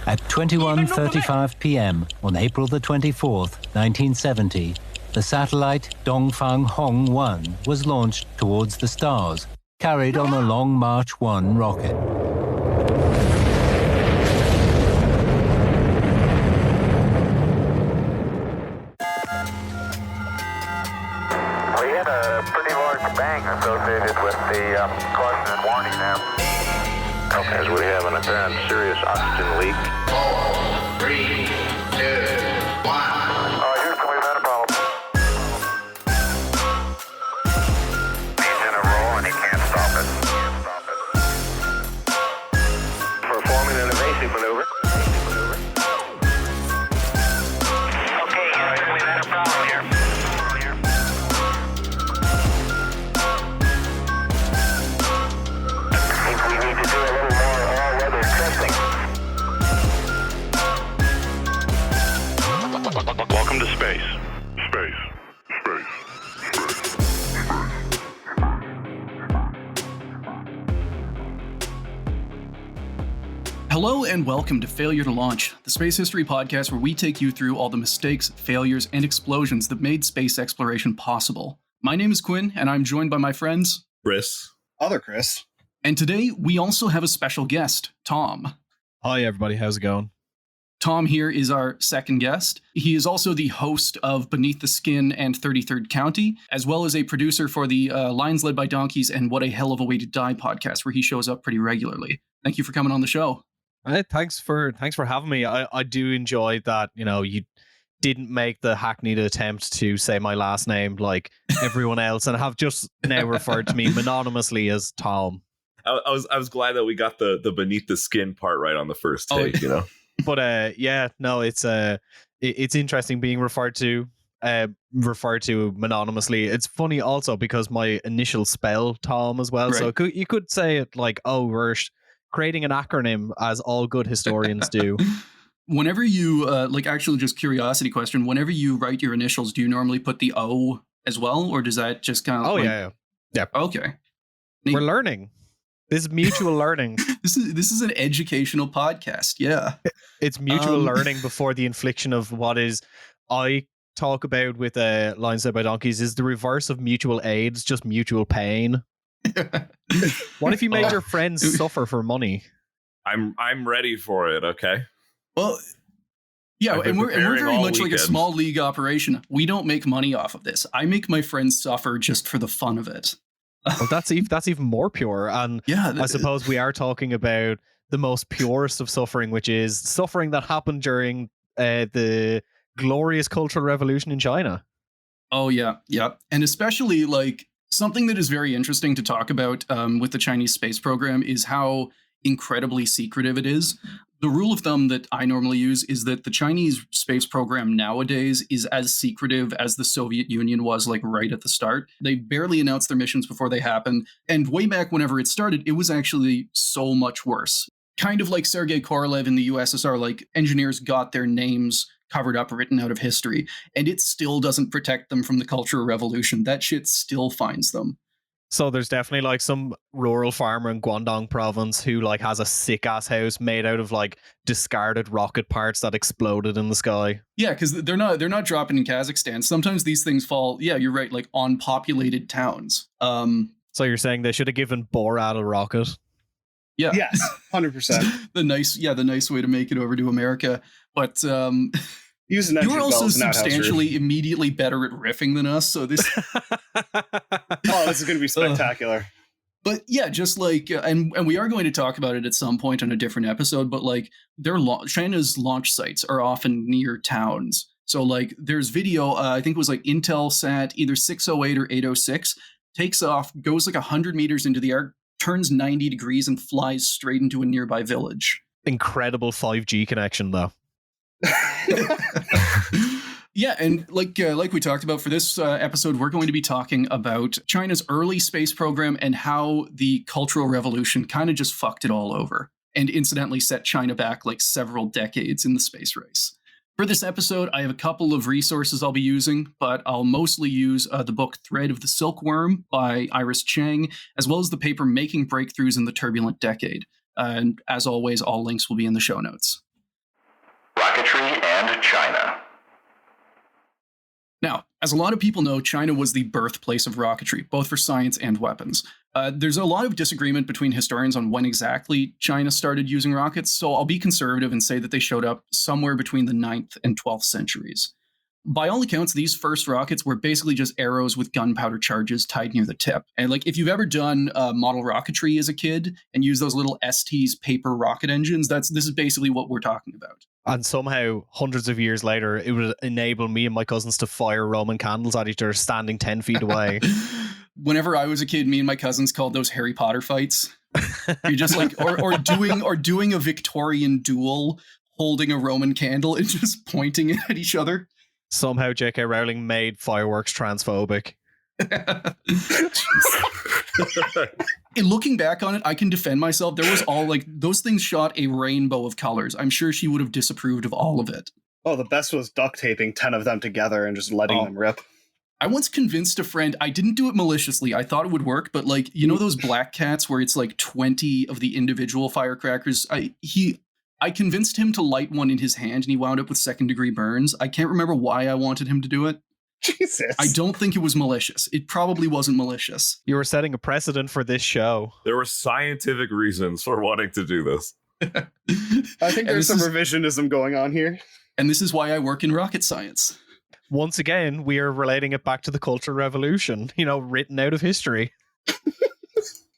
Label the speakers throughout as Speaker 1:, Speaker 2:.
Speaker 1: At 21:35 p.m. on April the 24th, 1970, the satellite Dongfang Hong 1 was launched towards the stars, carried on a Long March 1 rocket.
Speaker 2: We had a pretty large bang associated with the caution and warning now. Okay, as we have an apparent serious oxygen leak. 4, 3, 2, 1. Houston, we've had a problem. He's in a roll and he can't stop it. Performing an evasive maneuver. Okay, Houston, we've had a problem here. We need to do a little more all-weather testing.
Speaker 3: Welcome to space.
Speaker 4: Hello and welcome to Failure to Launch, the space history podcast where we take you through all the mistakes, failures, and explosions that made space exploration possible. My name is Quinn, and I'm joined by my friends,
Speaker 5: Chris.
Speaker 6: Other Chris.
Speaker 4: and today we also have a special guest, Tom.
Speaker 5: Hi, everybody. How's it going?
Speaker 4: Tom here is our second guest. He is also the host of Beneath the Skin and 33rd County, as well as a producer for the Lions Led by Donkeys and What a Hell of a Way to Die podcast, where he shows up pretty regularly. Thank you for coming on the show.
Speaker 5: Thanks for having me. I do enjoy that, you didn't make the hackneyed attempt to say my last name like everyone else and have just now referred to me mononymously as Tom.
Speaker 7: I was glad that we got the beneath the skin part right on the first take,
Speaker 5: But it's interesting being referred to mononymously. It's funny also because my initial spell Tom as well.
Speaker 4: Right.
Speaker 5: So you could say it like, oh, we're creating an acronym as all good historians do.
Speaker 4: Whenever you, actually just curiosity question, whenever you write your initials, do you normally put the O as well? Or does that just kind of...
Speaker 5: Oh, yeah.
Speaker 4: Okay.
Speaker 5: We're learning. This is mutual learning.
Speaker 4: This is an educational podcast. Yeah.
Speaker 5: It's mutual learning before the infliction of what is, I talk about with Lions Led by Donkeys, is the reverse of mutual aid. It's just mutual pain. What if you made your friends suffer for money?
Speaker 7: I'm ready for it. Okay.
Speaker 4: Well, yeah, and we're very much like a small league operation. We don't make money off of this. I make my friends suffer just for the fun of it.
Speaker 5: Well, that's even more pure. And
Speaker 4: yeah,
Speaker 5: I suppose we are talking about the most purest of suffering, which is suffering that happened during the glorious Cultural Revolution in China.
Speaker 4: Oh, yeah. And especially like something that is very interesting to talk about with the Chinese space program is how incredibly secretive it is. The rule of thumb that I normally use is that the Chinese space program nowadays is as secretive as the Soviet Union was like right at the start. They barely announce their missions before they happen. And way back whenever it started, it was actually so much worse. Kind of like Sergei Korolev in the USSR, like engineers got their names covered up, written out of history, and it still doesn't protect them from the Cultural Revolution. That shit still finds them.
Speaker 5: So there's definitely like some rural farmer in Guangdong province who like has a sick ass house made out of like discarded rocket parts that exploded in the sky.
Speaker 4: Yeah, because they're not dropping in Kazakhstan. Sometimes these things fall, yeah, you're right, like on populated towns.
Speaker 5: So you're saying they should have given Borat a rocket?
Speaker 4: Yeah.
Speaker 6: Yes, 100%.
Speaker 4: the nice way to make it over to America. But
Speaker 6: Using
Speaker 4: you were also substantially immediately better at riffing than us, so this
Speaker 6: this is going to be spectacular.
Speaker 4: But yeah, just like and we are going to talk about it at some point on a different episode, but like China's launch sites are often near towns. So like there's video, I think it was like Intelsat either 608 or 806 takes off, goes like 100 meters into the air, turns 90 degrees and flies straight into a nearby village.
Speaker 5: Incredible 5G connection though.
Speaker 4: Yeah, and like we talked about for this episode, we're going to be talking about China's early space program and how the Cultural Revolution kind of just fucked it all over, and incidentally set China back like several decades in the space race. For this episode, I have a couple of resources I'll be using, but I'll mostly use the book Thread of the Silkworm by Iris Chang, as well as the paper Making Breakthroughs in the Turbulent Decade. And as always, all links will be in the show notes.
Speaker 2: Rocketry and China.
Speaker 4: Now, as a lot of people know, China was the birthplace of rocketry, both for science and weapons. There's a lot of disagreement between historians on when exactly China started using rockets, so I'll be conservative and say that they showed up somewhere between the 9th and 12th centuries. By all accounts, these first rockets were basically just arrows with gunpowder charges tied near the tip. And like, if you've ever done model rocketry as a kid and used those little ST's paper rocket engines, this is basically what we're talking about.
Speaker 5: And somehow, hundreds of years later, it would enable me and my cousins to fire Roman candles at each other standing 10 feet away.
Speaker 4: Whenever I was a kid, me and my cousins called those Harry Potter fights. You just like, or doing a Victorian duel, holding a Roman candle and just pointing it at each other.
Speaker 5: Somehow J.K. Rowling made fireworks transphobic.
Speaker 4: In looking back on it, I can defend myself. There was all like, those things shot a rainbow of colors. I'm sure she would have disapproved of all of it.
Speaker 6: Oh, the best was duct taping 10 of them together and just letting them rip.
Speaker 4: I once convinced a friend, I didn't do it maliciously. I thought it would work, but like, you know those black cats where it's like 20 of the individual firecrackers? I convinced him to light one in his hand and he wound up with second-degree burns. I can't remember why I wanted him to do it.
Speaker 6: Jesus.
Speaker 4: I don't think it was malicious. It probably wasn't malicious.
Speaker 5: You were setting a precedent for this show.
Speaker 7: There were scientific reasons for wanting to do this.
Speaker 6: I think there's some revisionism going on here.
Speaker 4: And this is why I work in rocket science.
Speaker 5: Once again, we are relating it back to the Cultural Revolution, written out of history.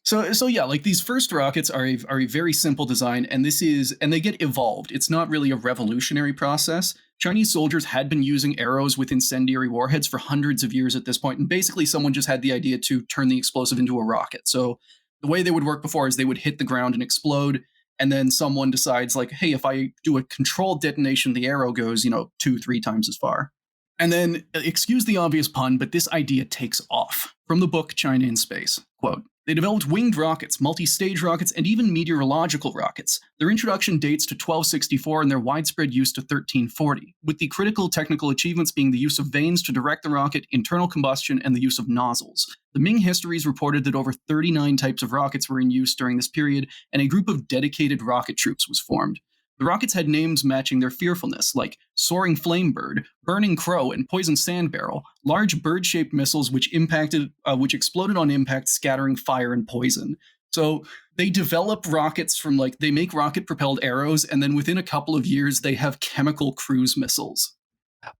Speaker 4: So yeah, like these first rockets are a very simple design, and they get evolved. It's not really a revolutionary process. Chinese soldiers had been using arrows with incendiary warheads for hundreds of years at this point, and basically someone just had the idea to turn the explosive into a rocket. So the way they would work before is they would hit the ground and explode, and then someone decides like, hey, if I do a controlled detonation, the arrow goes, 2-3 times as far. And then, excuse the obvious pun, but this idea takes off. From the book China in Space, quote, "They developed winged rockets, multi-stage rockets, and even meteorological rockets. Their introduction dates to 1264 and their widespread use to 1340, with the critical technical achievements being the use of vanes to direct the rocket, internal combustion, and the use of nozzles. The Ming histories reported that over 39 types of rockets were in use during this period, and a group of dedicated rocket troops was formed. The rockets had names matching their fearfulness, like Soaring Flamebird, Burning Crow, and Poison Sand Barrel, large bird-shaped missiles which exploded on impact, scattering fire and poison. So they develop rockets they make rocket-propelled arrows, and then within a couple of years, they have chemical cruise missiles.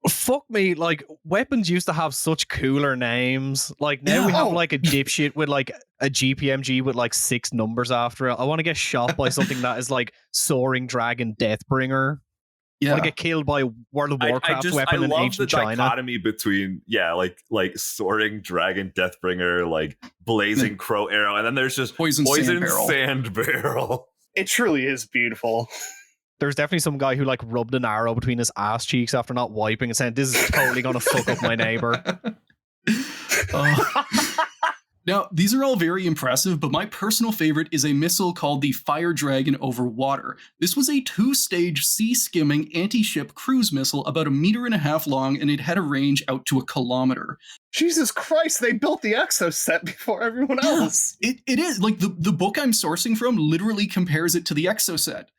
Speaker 5: Fuck me, weapons used to have such cooler names. Now we have a dipshit with a GPMG with 6 numbers after it. I want to get shot by something that is Soaring Dragon Deathbringer. Yeah. I want to get killed by World of Warcraft weapon in ancient China.
Speaker 7: I love the dichotomy between Soaring Dragon Deathbringer, Blazing Crow Arrow, and then there's just Poison Sand Barrel.
Speaker 6: It truly is beautiful.
Speaker 5: There's definitely some guy who rubbed an arrow between his ass cheeks after not wiping and saying, "This is totally going to fuck up my neighbor."
Speaker 4: Now, these are all very impressive, but my personal favorite is a missile called the Fire Dragon over water. This was a 2-stage sea-skimming anti-ship cruise missile about 1.5 meters long, and it had a range out to 1 kilometer.
Speaker 6: Jesus Christ, they built the exoset before everyone else.
Speaker 4: It is. The book I'm sourcing from literally compares it to the exoset.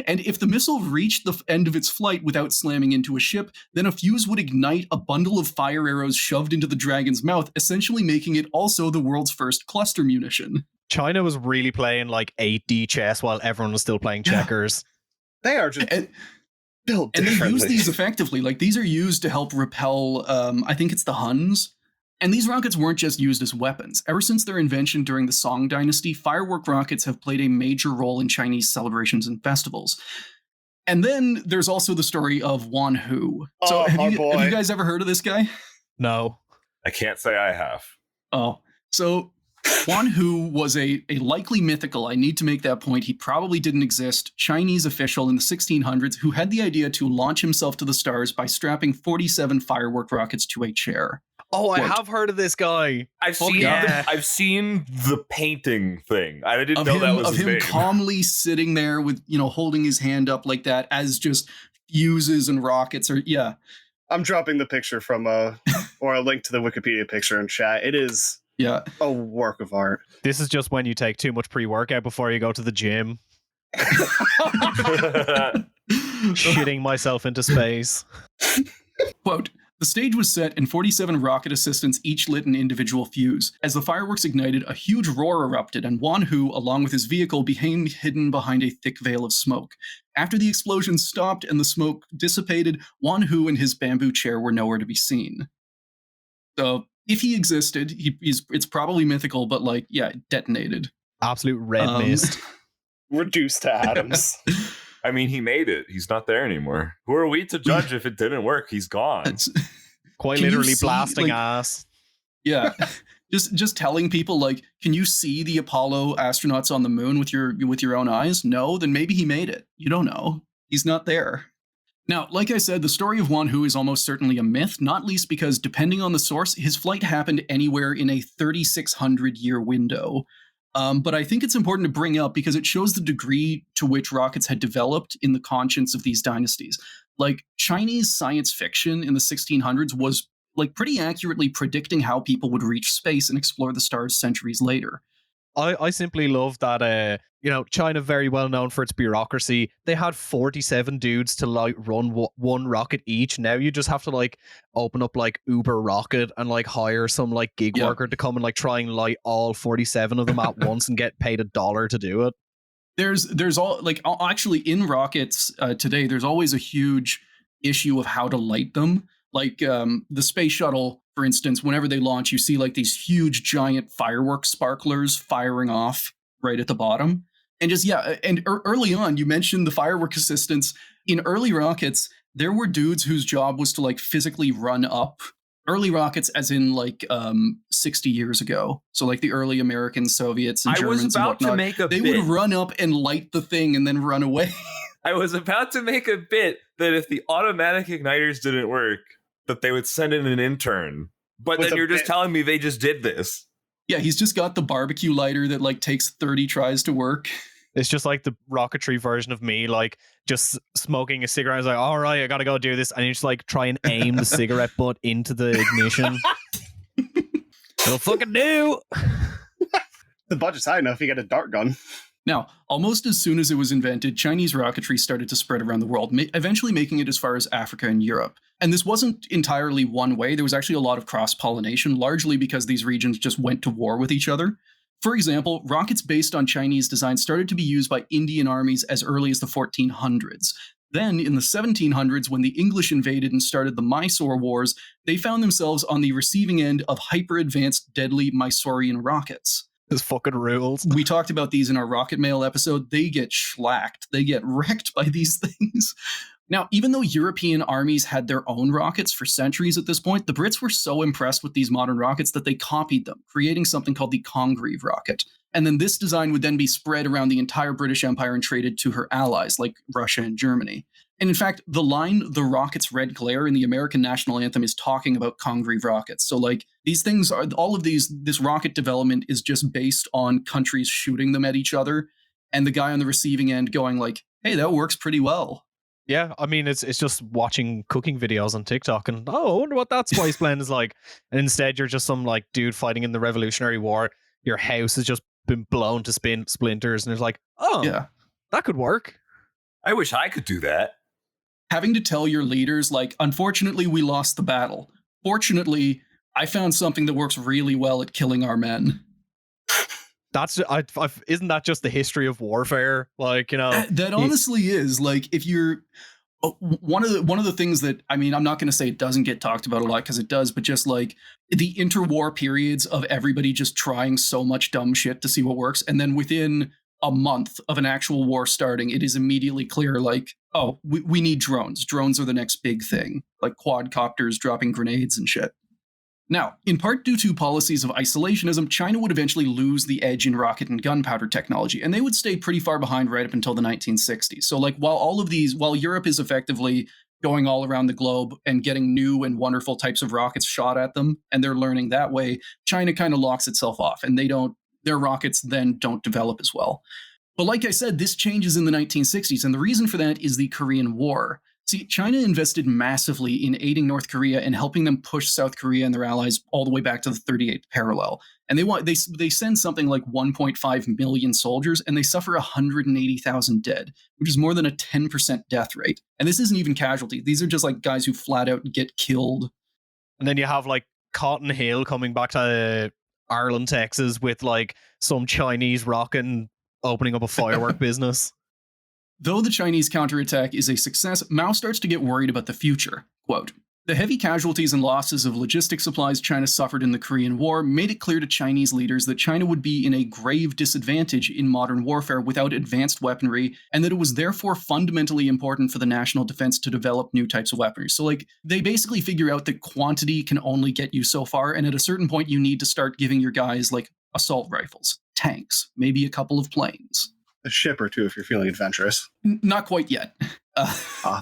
Speaker 4: And if the missile reached the end of its flight without slamming into a ship, then a fuse would ignite a bundle of fire arrows shoved into the dragon's mouth, essentially making it also the world's first cluster munition.
Speaker 5: China was really playing 8D chess while everyone was still playing checkers.
Speaker 6: They are just built differently.
Speaker 4: And they use these effectively. These are used to help repel, I think it's the Huns. And these rockets weren't just used as weapons. Ever since their invention during the Song dynasty, firework rockets have played a major role in Chinese celebrations and festivals. And then there's also the story of Wan Hu. So have you guys ever heard of this guy?
Speaker 5: No.
Speaker 7: I can't say I have.
Speaker 4: Oh, so Wan Hu was a likely mythical, I need to make that point, he probably didn't exist, Chinese official in the 1600s who had the idea to launch himself to the stars by strapping 47 firework rockets to a chair.
Speaker 5: Oh, I have heard of this guy.
Speaker 7: I've seen the painting thing. I didn't know that was his name.
Speaker 4: Of him calmly sitting there with, holding his hand up like that as just fuses and rockets
Speaker 6: I'm dropping the picture from or a link to the Wikipedia picture in chat. It is a work of art.
Speaker 5: This is just when you take too much pre-workout before you go to the gym. shitting myself into space.
Speaker 4: Quote, the stage was set and 47 rocket assistants each lit an individual fuse. As the fireworks ignited, a huge roar erupted and Wan Hu, along with his vehicle, became hidden behind a thick veil of smoke. After the explosion stopped and the smoke dissipated, Wan Hu and his bamboo chair were nowhere to be seen. So, if he existed, it's probably mythical, but like, yeah, it detonated.
Speaker 5: Absolute red mist.
Speaker 6: Reduced to atoms.
Speaker 7: I mean, he made it. He's not there anymore. Who are we to judge if it didn't work? He's gone.
Speaker 5: Quite literally blasting ass.
Speaker 4: Yeah. just telling people, like, can you see the Apollo astronauts on the moon with your own eyes? No? Then maybe he made it. You don't know. He's not there. Now, like I said, the story of Wan Hu is almost certainly a myth, not least because, depending on the source, his flight happened anywhere in a 3,600-year window. But I think it's important to bring up because it shows the degree to which rockets had developed in the conscience of these dynasties. Like, Chinese science fiction in the 1600s was like pretty accurately predicting how people would reach space and explore the stars centuries later.
Speaker 5: I simply love that, China, very well known for its bureaucracy. They had 47 dudes to like run one rocket each. Now you just have to like open up like Uber Rocket and like hire some like gig worker to come and like try and light all 47 of them at once and get paid $1 to do it.
Speaker 4: There's all like actually in rockets today, there's always a huge issue of how to light them. Like the space shuttle, for instance, whenever they launch, you see like these huge giant fireworks sparklers firing off right at the bottom. And just, early on, you mentioned the firework assistants. In early rockets, there were dudes whose job was to like physically run up early rockets, as in like 60 years ago. So like the early Americans, Soviets, and Germans and whatnot. They would run up and light the thing and then run away.
Speaker 7: I was about to make a bit that if the automatic igniters didn't work, that they would send in an intern. But then you're just telling me they just did this.
Speaker 4: Yeah, he's just got the barbecue lighter that like takes 30 tries to work.
Speaker 5: It's just like the rocketry version of me, like just smoking a cigarette. I was like, all right, I gotta go do this. And you just like try and aim the cigarette butt into the ignition. It'll fucking do.
Speaker 6: The budget's high enough, you get a dart gun.
Speaker 4: Now, almost as soon as it was invented, Chinese rocketry started to spread around the world, eventually making it as far as Africa and Europe. And this wasn't entirely one way. There was actually a lot of cross-pollination, largely because these regions just went to war with each other. For example, rockets based on Chinese design started to be used by Indian armies as early as the 1400s. Then, in the 1700s, when the English invaded and started the Mysore Wars, they found themselves on the receiving end of hyper-advanced, deadly Mysorean rockets.
Speaker 5: This fucking rules.
Speaker 4: We talked about these in our Rocket Mail episode. They get schlacked. They get wrecked by these things. Now, even though European armies had their own rockets for centuries at this point, the Brits were so impressed with these modern rockets that they copied them, creating something called the Congreve rocket. And then this design would then be spread around the entire British Empire and traded to her allies, like Russia and Germany. And in fact, the line, "The rocket's red glare" in the American national anthem is talking about Congreve rockets. So like these things are, all of these, this rocket development is just based on countries shooting them at each other. And the guy on the receiving end going like, hey, that works pretty well.
Speaker 5: Yeah, I mean, it's just watching cooking videos on TikTok and, I wonder what that spice blend is like. And instead, you're just some like dude fighting in the Revolutionary War. Your house has just been blown to splinters. And it's like, oh, yeah, that could work.
Speaker 7: I wish I could do that.
Speaker 4: Having to tell your leaders, like, unfortunately, we lost the battle. Fortunately, I found something that works really well at killing our men.
Speaker 5: Isn't that just the history of warfare? Like,
Speaker 4: that honestly is like, if you're one of the things that, I mean, I'm not going to say it doesn't get talked about a lot because it does, but just like the interwar periods of everybody just trying so much dumb shit to see what works. And then within a month of an actual war starting, it is immediately clear, like, oh, we need drones. Drones are the next big thing, like quadcopters dropping grenades and shit. Now, in part due to policies of isolationism, China would eventually lose the edge in rocket and gunpowder technology, and they would stay pretty far behind right up until the 1960s. So like while Europe is effectively going all around the globe and getting new and wonderful types of rockets shot at them, and they're learning that way, China kind of locks itself off, and their rockets then don't develop as well. But like I said, this changes in the 1960s, and the reason for that is the Korean War. See, China invested massively in aiding North Korea and helping them push South Korea and their allies all the way back to the 38th parallel. And they send something like 1.5 million soldiers, and they suffer 180,000 dead, which is more than a 10% death rate. And this isn't even casualty. These are just like guys who flat out get killed.
Speaker 5: And then you have like Cotton Hill coming back to Ireland, Texas with like some Chinese rockin' opening up a firework business.
Speaker 4: Though the Chinese counterattack is a success, Mao starts to get worried about the future. Quote, "The heavy casualties and losses of logistic supplies China suffered in the Korean War made it clear to Chinese leaders that China would be in a grave disadvantage in modern warfare without advanced weaponry, and that it was therefore fundamentally important for the national defense to develop new types of weaponry." So, like, they basically figure out that quantity can only get you so far, and at a certain point you need to start giving your guys, like, assault rifles, tanks, maybe a couple of planes.
Speaker 6: A ship or two if you're feeling adventurous.
Speaker 4: Not quite yet.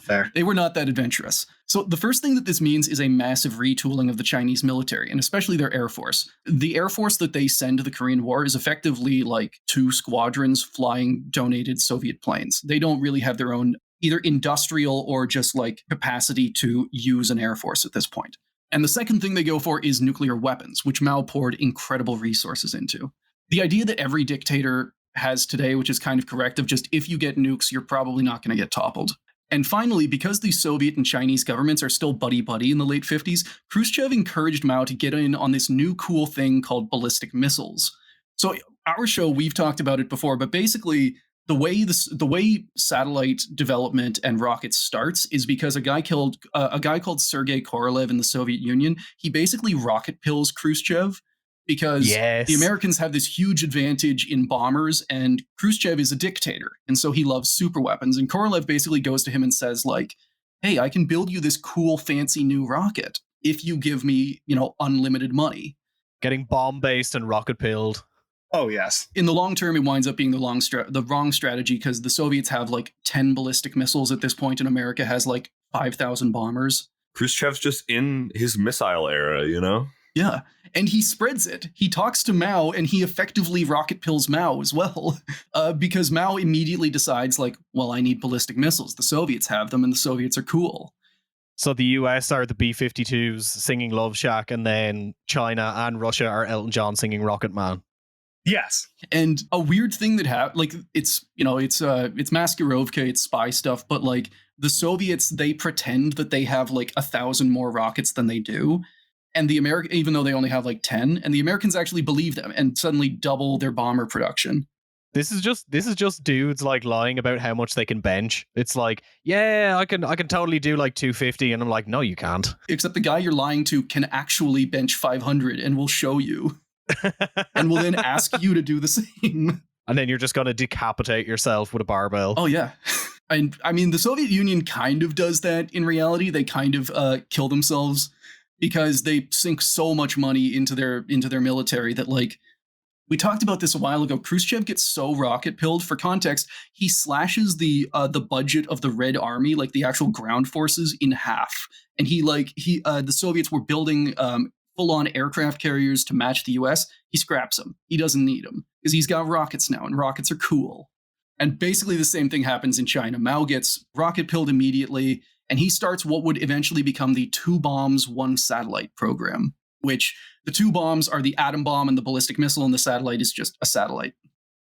Speaker 6: Fair.
Speaker 4: They were not that adventurous. So the first thing that this means is a massive retooling of the Chinese military, and especially their air force. The air force that they send to the Korean War is effectively like 2 squadrons flying donated Soviet planes. They don't really have their own either industrial or just like capacity to use an air force at this point. And the second thing they go for is nuclear weapons, which Mao poured incredible resources into. The idea that every dictator has today, which is kind of correct, of just if you get nukes, you're probably not going to get toppled. And finally, because the Soviet and Chinese governments are still buddy-buddy in the late 50s, Khrushchev encouraged Mao to get in on this new cool thing called ballistic missiles. So our show, we've talked about it before, but basically the way satellite development and rockets starts is because a guy called Sergei Korolev in the Soviet Union, he basically rocket pills Khrushchev, because the Americans have this huge advantage in bombers, and Khrushchev is a dictator, and so he loves super weapons. And Korolev basically goes to him and says, like, hey, I can build you this cool, fancy new rocket if you give me, unlimited money.
Speaker 5: Getting bomb-based and rocket-pilled.
Speaker 6: Oh, yes.
Speaker 4: In the long term, it winds up being the wrong strategy, because the Soviets have, like, 10 ballistic missiles at this point, and America has, like, 5,000 bombers.
Speaker 7: Khrushchev's just in his missile era,
Speaker 4: Yeah, and he spreads it. He talks to Mao, and he effectively rocket pills Mao as well, because Mao immediately decides, like, well, I need ballistic missiles. The Soviets have them, and the Soviets are cool.
Speaker 5: So the US are the B-52s singing Love Shack, and then China and Russia are Elton John singing Rocket Man.
Speaker 6: Yes.
Speaker 4: And a weird thing that happened, like, it's Maskirovka, it's spy stuff, but, like, the Soviets, they pretend that they have, like, 1,000 more rockets than they do. And the even though they only have like 10, and the Americans actually believe them and suddenly double their bomber production.
Speaker 5: This is just dudes like lying about how much they can bench. It's like, yeah, I can totally do like 250, and I'm like, no, you can't.
Speaker 4: Except the guy you're lying to can actually bench 500 and will show you, and will then ask you to do the same.
Speaker 5: And then you're just gonna decapitate yourself with a barbell.
Speaker 4: Oh yeah. And I mean, the Soviet Union kind of does that in reality. They kind of kill themselves, because they sink so much money into their military that, like, we talked about this a while ago. Khrushchev gets so rocket pilled. For context, he slashes the budget of the Red Army, like the actual ground forces, in half. And the Soviets were building full-on aircraft carriers to match the US. He scraps them. He doesn't need them because he's got rockets now, and rockets are cool. And basically the same thing happens in China. Mao gets rocket pilled immediately, and he starts what would eventually become the 2 bombs, 1 satellite program, which the 2 bombs are the atom bomb and the ballistic missile, and the satellite is just a satellite.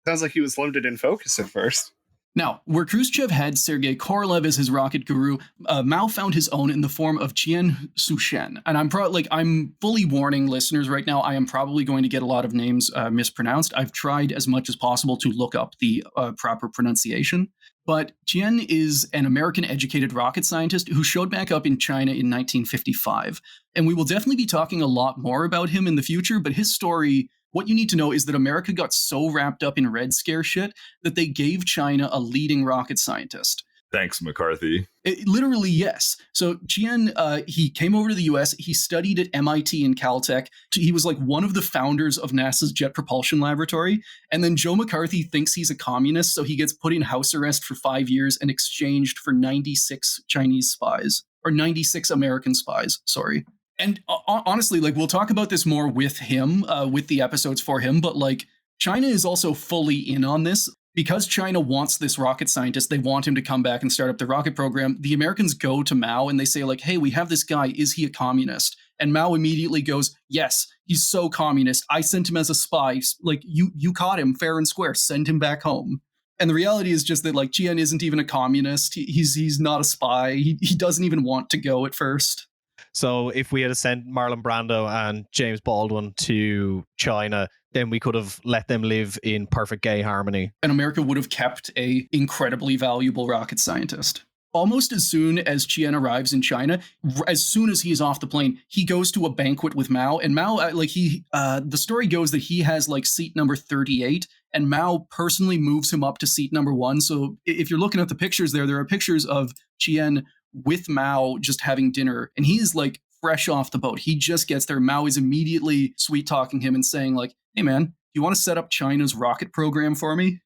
Speaker 6: Sounds like he was limited in focus at first.
Speaker 4: Now, where Khrushchev had Sergei Korolev as his rocket guru, Mao found his own in the form of Jian Sushen. And I'm fully warning listeners right now, I am probably going to get a lot of names mispronounced. I've tried as much as possible to look up the proper pronunciation. But Jian is an American-educated rocket scientist who showed back up in China in 1955. And we will definitely be talking a lot more about him in the future, but his story, what you need to know is that America got so wrapped up in Red Scare shit that they gave China a leading rocket scientist.
Speaker 7: Thanks, McCarthy.
Speaker 4: Literally, yes. So Jian, he came over to the US. He studied at MIT and Caltech. He was like one of the founders of NASA's Jet Propulsion Laboratory. And then Joe McCarthy thinks he's a communist, so he gets put in house arrest for 5 years and exchanged for 96 Chinese spies, or 96 American spies, sorry. And honestly, like, we'll talk about this more with him, with the episodes for him, but like, China is also fully in on this. because China wants this rocket scientist, they want him to come back and start up the rocket program. The Americans go to Mao and they say like, hey, we have this guy. Is he a communist? And Mao immediately goes, yes, he's so communist. I sent him as a spy. Like, you caught him fair and square. Send him back home. And the reality is just that, like, Jian isn't even a communist. He's not a spy. He doesn't even want to go at first.
Speaker 5: So if we had sent Marlon Brando and James Baldwin to China, then we could have let them live in perfect gay harmony.
Speaker 4: And America would have kept a incredibly valuable rocket scientist. Almost as soon as Qian arrives in China, as soon as he's off the plane, he goes to a banquet with Mao. And Mao, the story goes that he has like seat number 38, and Mao personally moves him up to seat number 1. So if you're looking at the pictures there are pictures of Qian with Mao just having dinner, and he's like fresh off the boat. He just gets there. Mao is immediately sweet talking him and saying like, hey man, you want to set up China's rocket program for me?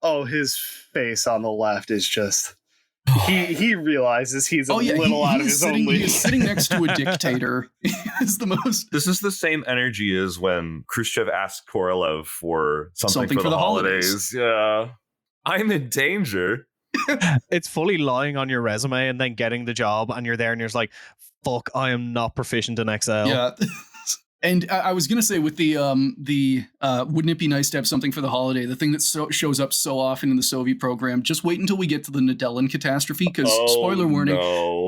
Speaker 6: Oh, his face on the left is just... He realizes he's a little out of his own league.
Speaker 4: He's sitting next to a dictator. It's the most.
Speaker 7: This is the same energy as when Khrushchev asked Korolev for something for the holidays. Yeah. I'm in danger.
Speaker 5: It's fully lying on your resume and then getting the job, and you're there and you're just like, fuck, I am not proficient in Excel.
Speaker 4: Yeah. And I was going to say with the wouldn't it be nice to have something for the holiday? The thing that shows up so often in the Soviet program, just wait until we get to the Nedelin catastrophe, because spoiler warning,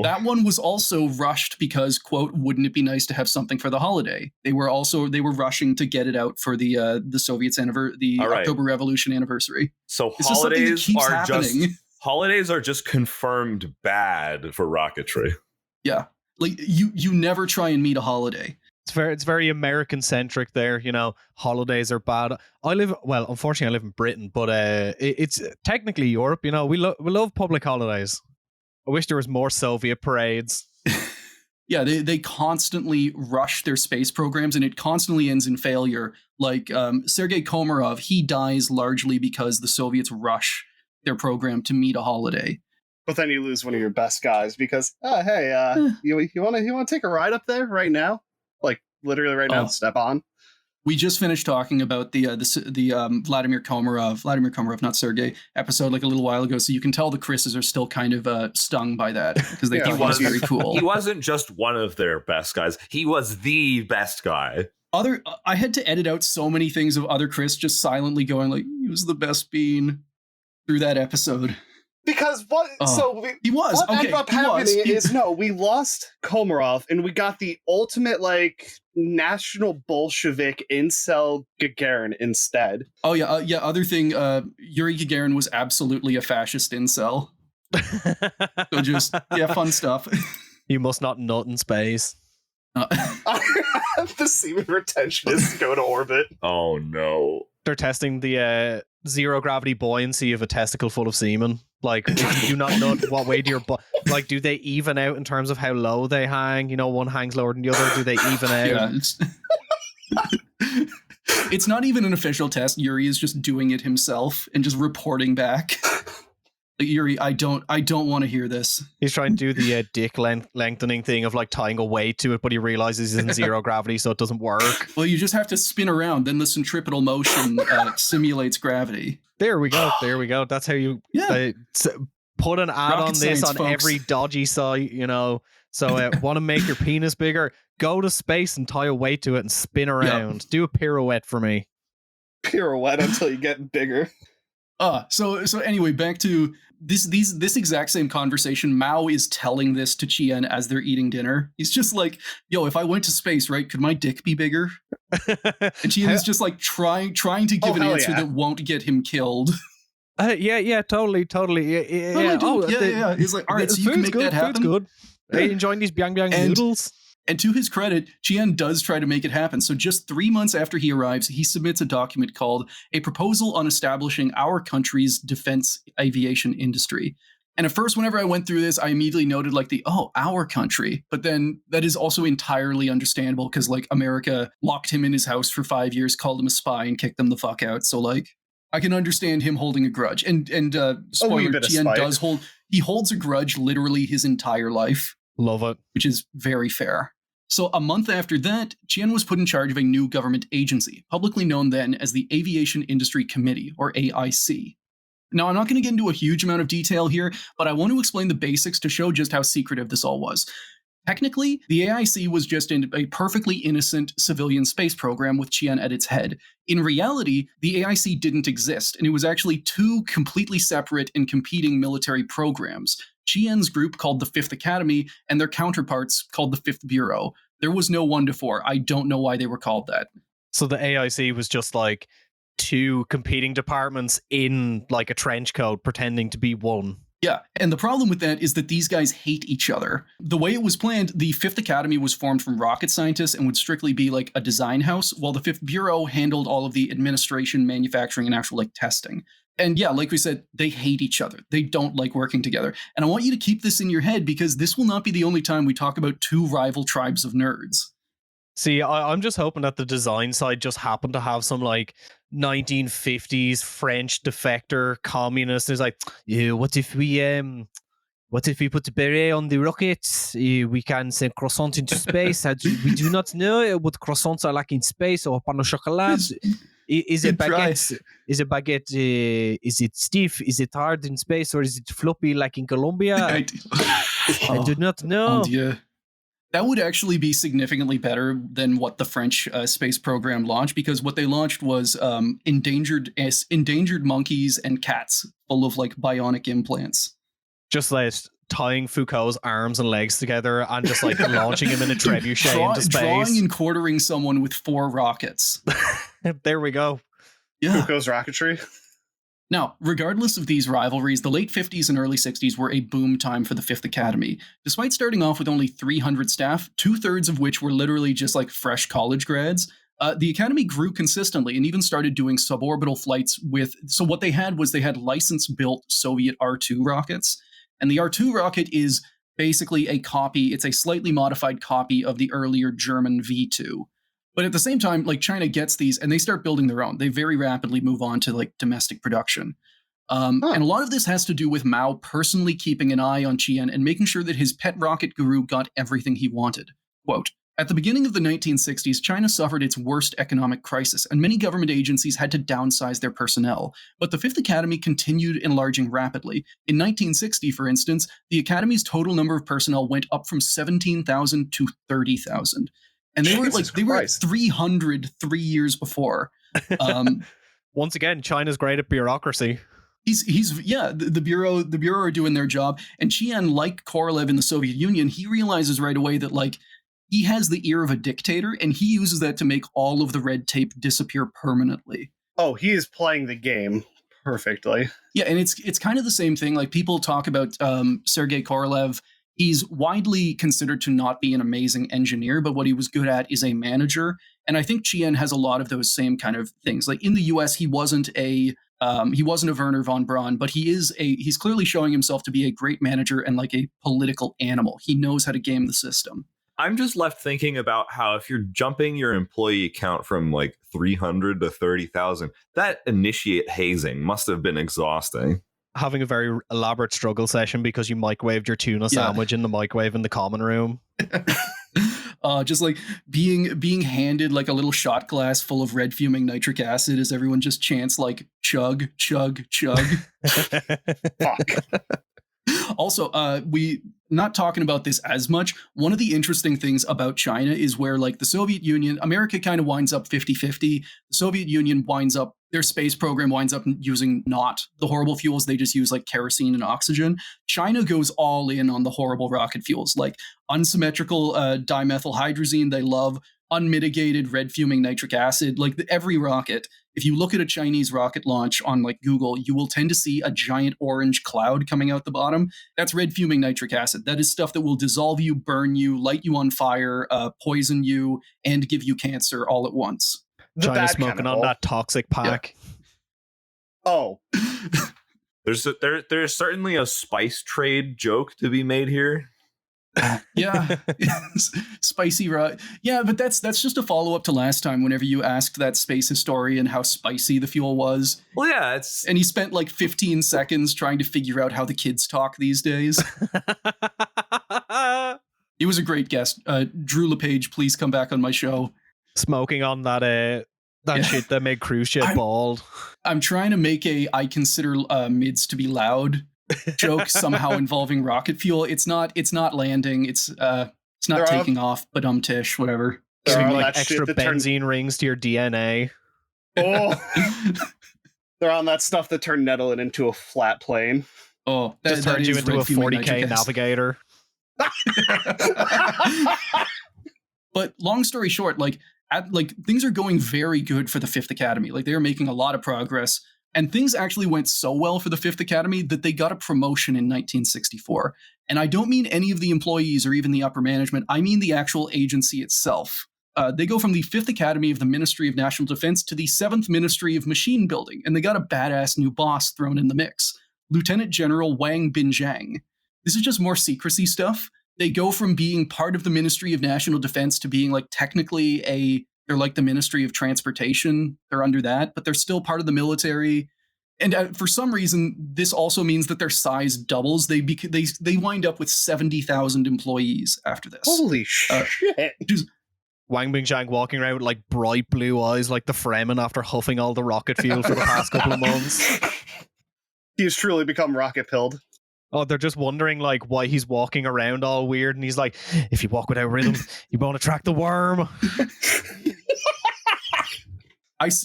Speaker 4: that one was also rushed because, quote, wouldn't it be nice to have something for the holiday? They were rushing to get it out for the Soviets' October Revolution anniversary.
Speaker 7: So holidays are just confirmed bad for rocketry.
Speaker 4: Yeah. Like you never try and meet a holiday.
Speaker 5: It's very American centric there, you know. Holidays are bad. Unfortunately I live in Britain, but it's technically Europe, you know. We love public holidays. I wish there was more Soviet parades.
Speaker 4: Yeah, they constantly rush their space programs, and it constantly ends in failure. Like Sergei Komarov, he dies largely because the Soviets rush their program to meet a holiday.
Speaker 6: But then you lose one of your best guys because, you want to take a ride up there right now? Like literally right now, step on.
Speaker 4: We just finished talking about the Vladimir Komarov, not Sergei, episode like a little while ago. So you can tell the Chris's are still kind of stung by that because they thought he was very cool.
Speaker 7: He wasn't just one of their best guys; he was the best guy.
Speaker 4: I had to edit out so many things of other Chris just silently going like, he was the best bean through that episode.
Speaker 6: Because
Speaker 4: he was.
Speaker 6: What ended up happening is we lost Komarov and we got the ultimate like national Bolshevik incel Gagarin instead.
Speaker 4: Oh yeah, other thing, Yuri Gagarin was absolutely a fascist incel. So just fun stuff.
Speaker 5: You must not nut in space.
Speaker 6: The semen retentionists go to orbit.
Speaker 7: Oh no.
Speaker 5: They're testing the zero gravity buoyancy of a testicle full of semen. Like, if you do not know what way do your like, do they even out in terms of how low they hang? You know, one hangs lower than the other. Do they even out?
Speaker 4: Yeah, it's not even an official test. Yuri is just doing it himself and just reporting back. Like, Yuri, I don't want to hear this.
Speaker 5: He's trying to do the dick lengthening thing of like tying a weight to it, but he realizes he's in zero gravity, so it doesn't work.
Speaker 4: Well, you just have to spin around. Then the centripetal motion simulates gravity.
Speaker 5: There we go. That's how you put an ad on this on folks. Every dodgy site, you know. So want to make your penis bigger? Go to space and tie a weight to it and spin around. Yep. Do a pirouette for me.
Speaker 6: Pirouette until you get bigger.
Speaker 4: So anyway, back to this exact same conversation. Mao is telling this to Qian as they're eating dinner. He's just like, yo, if I went to space, right, could my dick be bigger? And Qian is just like trying to give an answer that won't get him killed.
Speaker 5: Yeah, totally. Yeah.
Speaker 4: He's like, all right, so you can make that happen.
Speaker 5: Food's good. Are you enjoying these Biang Biang noodles?
Speaker 4: And to his credit, Qian does try to make it happen. So just 3 months after he arrives, he submits a document called A Proposal on Establishing Our Country's Defense Aviation Industry. And at first, whenever I went through this, I immediately noted like our country. But then that is also entirely understandable because like America locked him in his house for 5 years, called him a spy and kicked him the fuck out. So like I can understand him holding a grudge. And spoiler, Qian holds a grudge literally his entire life.
Speaker 5: Love it.
Speaker 4: Which is very fair. So a month after that, Qian was put in charge of a new government agency, publicly known then as the Aviation Industry Committee, or AIC. Now, I'm not going to get into a huge amount of detail here, but I want to explain the basics to show just how secretive this all was. Technically, the AIC was just a perfectly innocent civilian space program with Qian at its head. In reality, the AIC didn't exist, and it was actually two completely separate and competing military programs. Qian's group called the Fifth Academy, and their counterparts called the Fifth Bureau. There was no 1 to 4. I don't know why they were called that.
Speaker 5: So the AIC was just like two competing departments in like a trench coat pretending to be one.
Speaker 4: Yeah, and the problem with that is that these guys hate each other. The way it was planned, the Fifth Academy was formed from rocket scientists and would strictly be like a design house, while the Fifth Bureau handled all of the administration, manufacturing, and actual like testing. And yeah, like we said, they hate each other. They don't like working together. And I want you to keep this in your head because this will not be the only time we talk about two rival tribes of nerds.
Speaker 5: See, I'm just hoping that the design side just happened to have some like 1950s French defector communist. It's like, yeah, what if we put the beret on the rockets? We can send croissants into space. We do not know what croissants are like in space or pain au chocolat. Is it baguette? Is it baguette? Is it stiff? Is it hard in space or is it floppy like in Colombia? I do not know.
Speaker 4: That would actually be significantly better than what the French space program launched, because what they launched was endangered monkeys and cats full of like bionic implants.
Speaker 5: Just like tying Foucault's arms and legs together and just like launching him in a trebuchet into space.
Speaker 4: Drawing and quartering someone with 4 rockets.
Speaker 5: There we go.
Speaker 6: Yeah. Foucault's rocketry.
Speaker 4: Now, regardless of these rivalries, the late 50s and early 60s were a boom time for the Fifth Academy. Despite starting off with only 300 staff, 2/3 of which were literally just like fresh college grads, the Academy grew consistently and even started doing suborbital flights with... So what they had was they had license-built Soviet R2 rockets. And the R2 rocket is basically a copy, it's a slightly modified copy of the earlier German V2. But at the same time, like China gets these and they start building their own. They very rapidly move on to like domestic production. And a lot of this has to do with Mao personally keeping an eye on Qian and making sure that his pet rocket guru got everything he wanted. Quote, at the beginning of the 1960s, China suffered its worst economic crisis, and many government agencies had to downsize their personnel. But the Fifth Academy continued enlarging rapidly. In 1960, for instance, the Academy's total number of personnel went up from 17,000 to 30,000. And they were at 300 3 years before.
Speaker 5: Once again, China's great at bureaucracy.
Speaker 4: The bureau are doing their job. And Qian, like Korolev in the Soviet Union, he realizes right away that like he has the ear of a dictator, and he uses that to make all of the red tape disappear permanently.
Speaker 6: Oh, he is playing the game perfectly.
Speaker 4: Yeah, and it's kind of the same thing. Like people talk about Sergei Korolev. He's widely considered to not be an amazing engineer, but what he was good at is a manager. And I think Qian has a lot of those same kind of things. Like in the US, he wasn't a Werner von Braun, but he's clearly showing himself to be a great manager and like a political animal. He knows how to game the system.
Speaker 7: I'm just left thinking about how if you're jumping your employee count from like 300 to 30,000, that initiate hazing must have been exhausting.
Speaker 5: Having a very elaborate struggle session because you microwaved your tuna sandwich in the microwave in the common room.
Speaker 4: Just like being handed like a little shot glass full of red fuming nitric acid as everyone just chants like chug, chug, chug.
Speaker 6: Fuck.
Speaker 4: Also, we not talking about this as much. One of the interesting things about China is where like the Soviet Union, America kind of winds up 50-50. The Soviet Union winds up, their space program winds up using not the horrible fuels. They just use like kerosene and oxygen. China goes all in on the horrible rocket fuels, like unsymmetrical dimethylhydrazine. They love unmitigated red fuming nitric acid. Like every rocket, if you look at a Chinese rocket launch on like Google, you will tend to see a giant orange cloud coming out the bottom. That's red fuming nitric acid. That is stuff that will dissolve you, burn you, light you on fire, poison you, and give you cancer all at once.
Speaker 5: China smoking on that toxic pack.
Speaker 6: Yeah. Oh.
Speaker 7: There's certainly a spice trade joke to be made here.
Speaker 4: Yeah. Spicy yeah, but that's just a follow-up to last time whenever you asked that space historian how spicy the fuel was.
Speaker 7: Well, yeah,
Speaker 4: and he spent like 15 seconds trying to figure out how the kids talk these days. He was a great guest. Drew LePage, please come back on my show.
Speaker 5: Smoking on that That shit that made Khrushchev bald.
Speaker 4: I'm trying to make I consider mids to be loud joke somehow involving rocket fuel. It's not landing. It's not taking off, but tish, whatever.
Speaker 5: So
Speaker 6: They're on
Speaker 5: like
Speaker 6: that
Speaker 5: extra
Speaker 6: shit that
Speaker 5: benzene rings to your DNA.
Speaker 6: Oh, they're on that stuff that turned Nettleton into a flat plane.
Speaker 4: Oh,
Speaker 5: Just turns you into a 40k navigator.
Speaker 4: But long story short, things are going very good for the Fifth Academy. Like, they are making a lot of progress, and things actually went so well for the Fifth Academy that they got a promotion in 1964. And I don't mean any of the employees or even the upper management. I mean the actual agency itself. They go from the Fifth Academy of the Ministry of National Defense to the 7th Ministry of Machine Building, and they got a badass new boss thrown in the mix, Lieutenant General Wang Binjiang. This is just more secrecy stuff. They go from being part of the Ministry of National Defense to being technically they're like the Ministry of Transportation. They're under that, but they're still part of the military. And for some reason, this also means that their size doubles. They wind up with 70,000 employees after this.
Speaker 6: Holy shit.
Speaker 5: Wang Binjiang walking around with bright blue eyes like the Fremen after huffing all the rocket fuel for the past couple of months.
Speaker 6: He's truly become rocket pilled.
Speaker 5: Oh, they're just wondering why he's walking around all weird, and he's like, if you walk without rhythm, you won't attract the worm.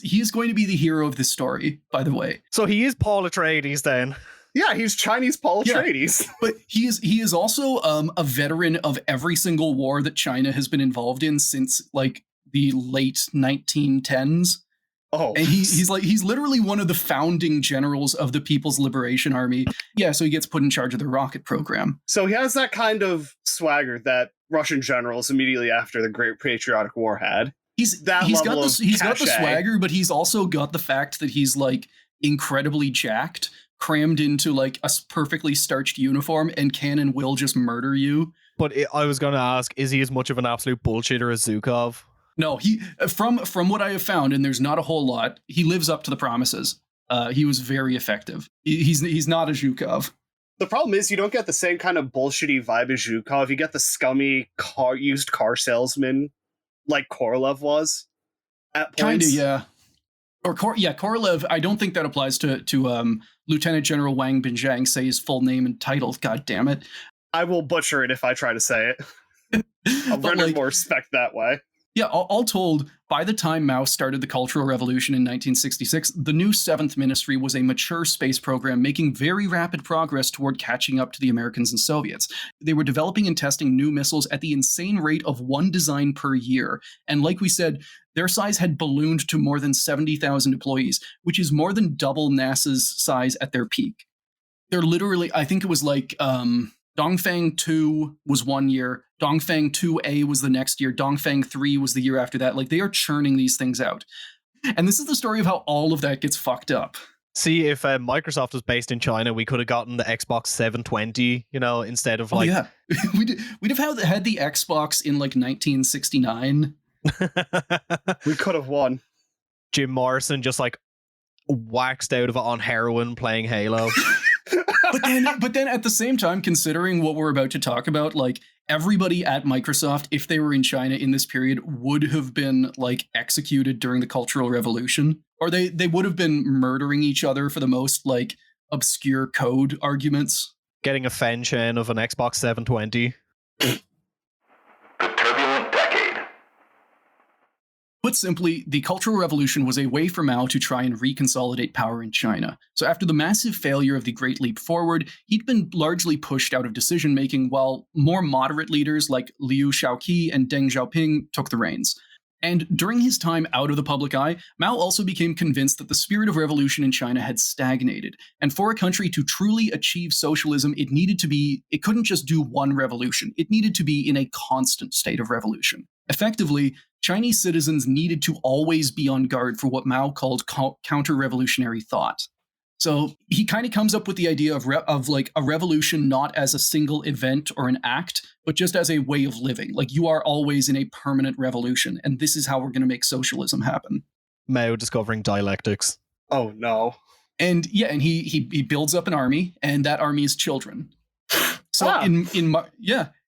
Speaker 4: He's going to be the hero of this story, by the way.
Speaker 5: So he is Paul Atreides then.
Speaker 6: Yeah, he's Chinese Paul Atreides.
Speaker 4: But he is also a veteran of every single war that China has been involved in since the late 1910s.
Speaker 6: Oh,
Speaker 4: and he's literally one of the founding generals of the People's Liberation Army. Yeah, so he gets put in charge of the rocket program.
Speaker 6: So he has that kind of swagger that Russian generals immediately after the Great Patriotic War had. He's got the swagger, but he's also got the fact that he's incredibly jacked, crammed into a perfectly starched uniform, and can and will just murder you.
Speaker 5: But I was going to ask, is he as much of an absolute bullshitter as Zhukov?
Speaker 4: No, he from what I have found, and there's not a whole lot, he lives up to the promises. He was very effective. He's not a Zhukov.
Speaker 6: The problem is you don't get the same kind of bullshitty vibe as Zhukov. You get the scummy used car salesman like Korolev was at points.
Speaker 4: Kinda, yeah. Or Korolev. I don't think that applies to Lieutenant General Wang Binjiang. Say his full name and title. God damn it!
Speaker 6: I will butcher it if I try to say it. I'll render more respect that way.
Speaker 4: Yeah, all told, by the time Mao started the Cultural Revolution in 1966, the new 7th Ministry was a mature space program making very rapid progress toward catching up to the Americans and Soviets. They were developing and testing new missiles at the insane rate of one design per year. And like we said, their size had ballooned to more than 70,000 employees, which is more than double NASA's size at their peak. They're literally, I think it was Dongfang 2 was 1 year, Dongfang 2A was the next year, Dongfang 3 was the year after that. They are churning these things out. And this is the story of how all of that gets fucked up.
Speaker 5: See, if Microsoft was based in China, we could have gotten the Xbox 720, instead of
Speaker 4: yeah. We'd have had the Xbox in 1969.
Speaker 6: We could have won.
Speaker 5: Jim Morrison just waxed out of it on heroin playing Halo.
Speaker 4: But then at the same time, considering what we're about to talk about, everybody at Microsoft, if they were in China in this period, would have been executed during the Cultural Revolution, or they would have been murdering each other for the most obscure code arguments.
Speaker 5: Getting a Fen Chen of an Xbox 720.
Speaker 2: The Turbulent Decade.
Speaker 4: Put simply, the Cultural Revolution was a way for Mao to try and reconsolidate power in China. So after the massive failure of the Great Leap Forward, he'd been largely pushed out of decision-making while more moderate leaders like Liu Shaoqi and Deng Xiaoping took the reins. And during his time out of the public eye, Mao also became convinced that the spirit of revolution in China had stagnated. And for a country to truly achieve socialism, it couldn't just do one revolution. It needed to be in a constant state of revolution. Effectively, Chinese citizens needed to always be on guard for what Mao called counter-revolutionary thought. So he kind of comes up with the idea of a revolution not as a single event or an act, but just as a way of living. You are always in a permanent revolution, and this is how we're going to make socialism happen.
Speaker 5: Mao discovering dialectics.
Speaker 6: Oh no!
Speaker 4: And yeah, and he builds up an army, and that army is children. So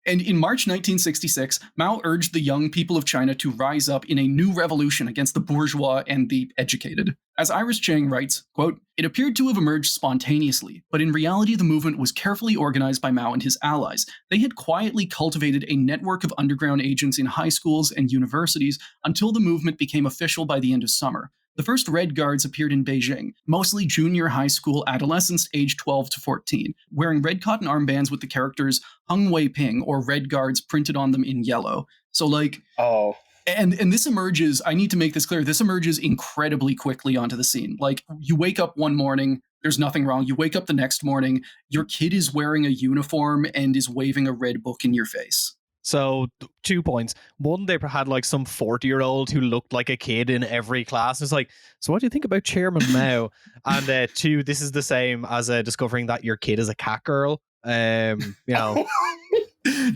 Speaker 4: And in March 1966, Mao urged the young people of China to rise up in a new revolution against the bourgeois and the educated. As Iris Chang writes, quote, "It appeared to have emerged spontaneously, but in reality the movement was carefully organized by Mao and his allies. They had quietly cultivated a network of underground agents in high schools and universities until the movement became official by the end of summer. The first Red Guards appeared in Beijing, mostly junior high school adolescents aged 12 to 14, wearing red cotton armbands with the characters Hung Wei Ping or Red Guards printed on them in yellow." So like, and this emerges, I need to make this clear, this emerges incredibly quickly onto the scene. Like, you wake up one morning, there's nothing wrong. You wake up the next morning, your kid is wearing a uniform and is waving a red book in your face.
Speaker 5: So 2 points. One, they had like some 40-year-old who looked like a kid in every class. It's like, so what do you think about Chairman Mao? And two, this is the same as discovering that your kid is a cat girl. You know,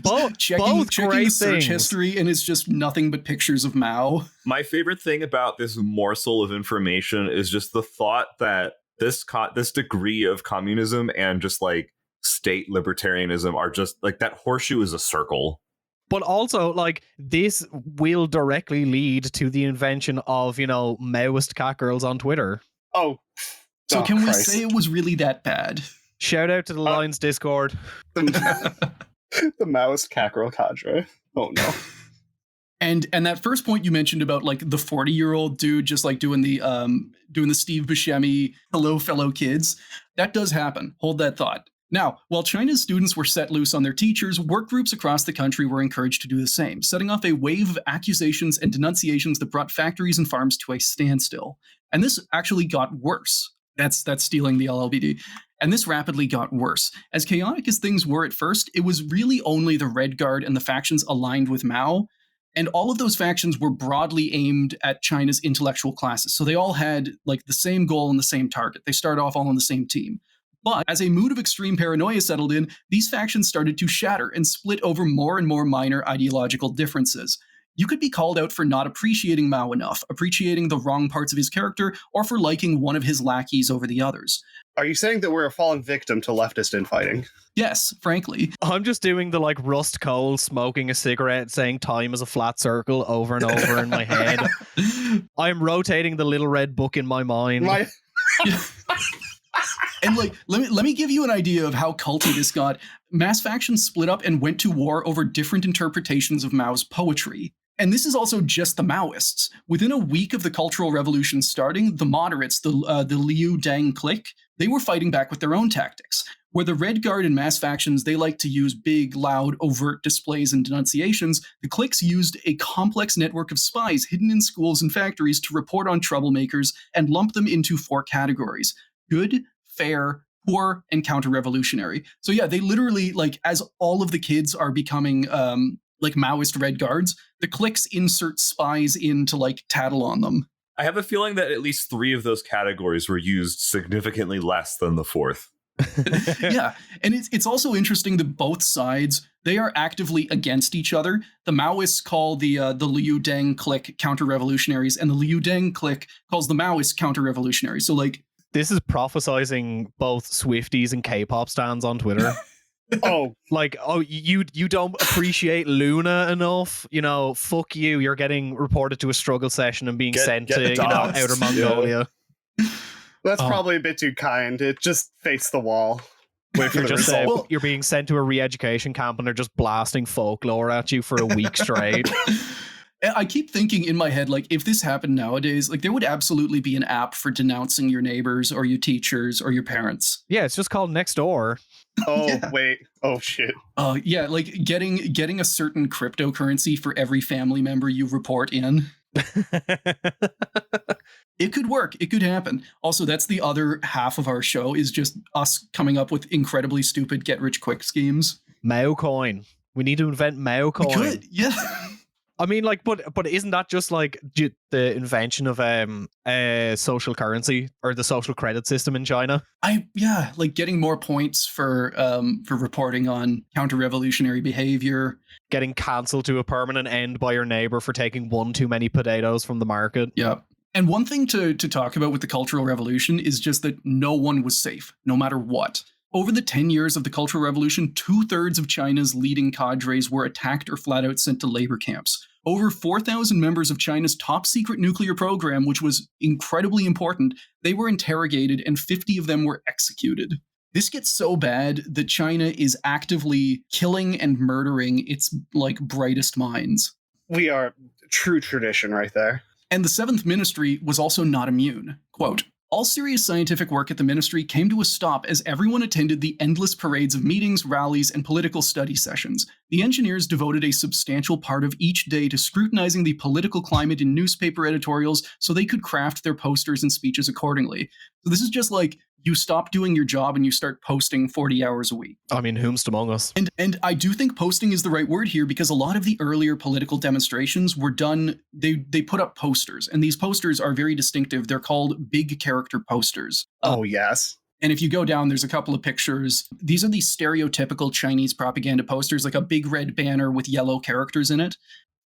Speaker 5: both
Speaker 4: checking
Speaker 5: great
Speaker 4: search
Speaker 5: things.
Speaker 4: history, and it's just nothing but pictures of Mao.
Speaker 7: My favorite thing about this morsel of information is just the thought that this degree of communism and just like state libertarianism are just like that horseshoe is a circle.
Speaker 5: But also, like, this will directly lead to the invention of, you know, Maoist cat girls on Twitter.
Speaker 6: So
Speaker 4: can
Speaker 6: Christ.
Speaker 4: we say it was really that bad?
Speaker 5: Shout out to the Lions Discord.
Speaker 6: The Maoist cat girl cadre. Oh no.
Speaker 4: And that first point you mentioned about like the 40-year-old dude just like doing the Steve Buscemi hello fellow kids, that does happen. Hold that thought. Now, while China's students were set loose on their teachers, work groups across the country were encouraged to do the same, setting off a wave of accusations and denunciations that brought factories and farms to a standstill. And this actually got worse. That's stealing the LLBD. And this rapidly got worse. As chaotic as things were at first, it was really only the Red Guard and the factions aligned with Mao. And all of those factions were broadly aimed at China's intellectual classes. So they all had like the same goal and the same target. They started off all on the same team. But as a mood of extreme paranoia settled in, these factions started to shatter and split over more and more minor ideological differences. You could be called out for not appreciating Mao enough, appreciating the wrong parts of his character, or for liking one of his lackeys over the others.
Speaker 6: Are you saying that we're a fallen victim to leftist infighting?
Speaker 4: Yes, frankly.
Speaker 5: I'm just doing the like Rust Cole smoking a cigarette saying time is a flat circle over and over in my head. I'm rotating the little red book in my mind.
Speaker 4: And like, let me give you an idea of how culty this got. Mass factions split up and went to war over different interpretations of Mao's poetry. And this is also just the Maoists. Within a week of the Cultural Revolution starting, the moderates, the Liu Deng clique, they were fighting back with their own tactics. Where the Red Guard and mass factions, they like to use big, loud, overt displays and denunciations, the cliques used a complex network of spies hidden in schools and factories to report on troublemakers and lump them into 4 categories: good, fair, poor, and counter-revolutionary. So yeah, they literally, like, as all of the kids are becoming like Maoist Red Guards, the cliques insert spies in to like tattle on them.
Speaker 7: I have a feeling that at least 3 of those categories were used significantly less than the 4th.
Speaker 4: Yeah, and it's also interesting that both sides, they are actively against each other. The Maoists call the Liu Deng clique counter-revolutionaries, and the Liu Deng clique calls the Maoists counter-revolutionaries. So like,
Speaker 5: this is prophesizing both Swifties and K-pop stans on Twitter. You don't appreciate Luna enough, you know, fuck you, you're getting reported to a struggle session and being sent to Outer Mongolia.
Speaker 6: That's probably a bit too kind. It just face the wall. Wait for the result.
Speaker 5: You're being sent to a re-education camp and they're just blasting folklore at you for a week straight.
Speaker 4: I keep thinking in my head, like, if this happened nowadays, like, there would absolutely be an app for denouncing your neighbors or your teachers or your parents.
Speaker 5: Yeah, it's just called Nextdoor.
Speaker 6: Oh, yeah. Wait. Oh, shit.
Speaker 4: Yeah, like getting a certain cryptocurrency for every family member you report in. It could work. It could happen. Also, that's the other half of our show, is just us coming up with incredibly stupid get-rich-quick schemes.
Speaker 5: Mao coin. We need to invent Mao coin. We
Speaker 4: could, yeah.
Speaker 5: I mean, like, but isn't that just like the invention of social currency or the social credit system in China?
Speaker 4: Like getting more points for reporting on counter-revolutionary behavior,
Speaker 5: getting cancelled to a permanent end by your neighbor for taking one too many potatoes from the market.
Speaker 4: Yeah. And one thing to talk about with the Cultural Revolution is just that no one was safe, no matter what. Over the 10 years of the Cultural Revolution, 2/3 of China's leading cadres were attacked or flat out sent to labor camps. Over 4,000 members of China's top secret nuclear program, which was incredibly important, they were interrogated and 50 of them were executed. This gets so bad that China is actively killing and murdering its brightest minds.
Speaker 6: We are true tradition right there.
Speaker 4: And the Seventh Ministry was also not immune. Quote, all serious scientific work at the ministry came to a stop as everyone attended the endless parades of meetings, rallies, and political study sessions. The engineers devoted a substantial part of each day to scrutinizing the political climate in newspaper editorials so they could craft their posters and speeches accordingly. So this is just like, you stop doing your job and you start posting 40 hours a week.
Speaker 5: I mean, whomst among us?
Speaker 4: And I do think posting is the right word here, because a lot of the earlier political demonstrations were done, they put up posters, and these posters are very distinctive. They're called big character posters.
Speaker 6: Oh, yes.
Speaker 4: And if you go down, there's a couple of pictures. These are these stereotypical Chinese propaganda posters, like a big red banner with yellow characters in it.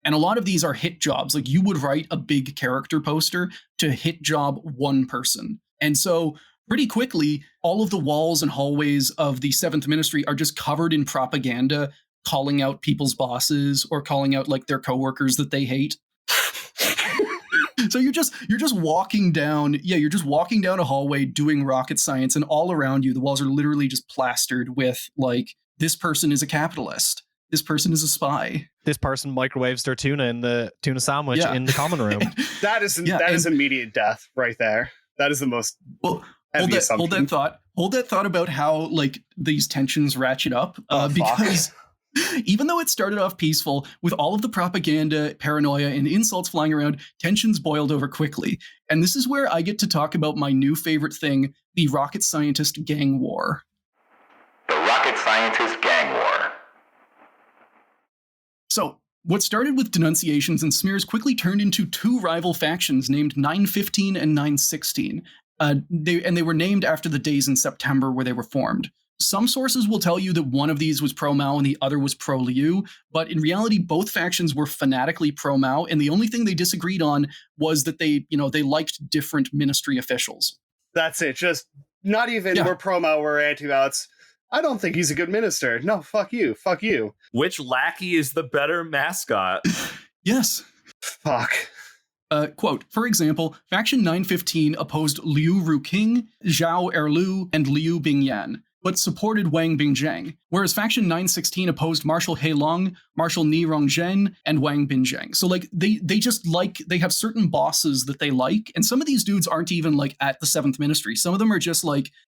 Speaker 4: And a lot of these are hit jobs. Like, you would write a big character poster to hit job one person. And so pretty quickly, all of the walls and hallways of the Seventh Ministry are just covered in propaganda, calling out people's bosses or calling out their coworkers that they hate. So you're just walking down, you're just walking down a hallway doing rocket science, and all around you, the walls are literally just plastered with this person is a capitalist. This person is a spy.
Speaker 5: This person microwaves their tuna in the tuna sandwich in the common room.
Speaker 6: That is immediate death right there. That is the most...
Speaker 4: Hold that thought about how these tensions ratchet up, because even though it started off peaceful, with all of the propaganda, paranoia, and insults flying around, tensions boiled over quickly. And this is where I get to talk about my new favorite thing, the rocket scientist gang war.
Speaker 2: The rocket scientist gang war.
Speaker 4: So, what started with denunciations and smears quickly turned into two rival factions named 915 and 916. They were named after the days in September where they were formed. Some sources will tell you that one of these was pro-Mao and the other was pro-Liu, but in reality, both factions were fanatically pro-Mao, and the only thing they disagreed on was that they liked different ministry officials.
Speaker 6: That's it. Just not even we're pro-Mao, we're anti-Mao. It's, I don't think he's a good minister. No, fuck you. Fuck you.
Speaker 7: Which lackey is the better mascot?
Speaker 4: Yes.
Speaker 6: Fuck.
Speaker 4: Quote, for example, Faction 915 opposed Liu Ruqing, Zhao Erlu, and Liu Bingyan, but supported Wang Bingzheng, whereas Faction 916 opposed Marshal He Long, Marshal Ni Rongzhen, and Wang Binzheng. So they have certain bosses that they like, and some of these dudes aren't even at the Seventh Ministry. Some of them are just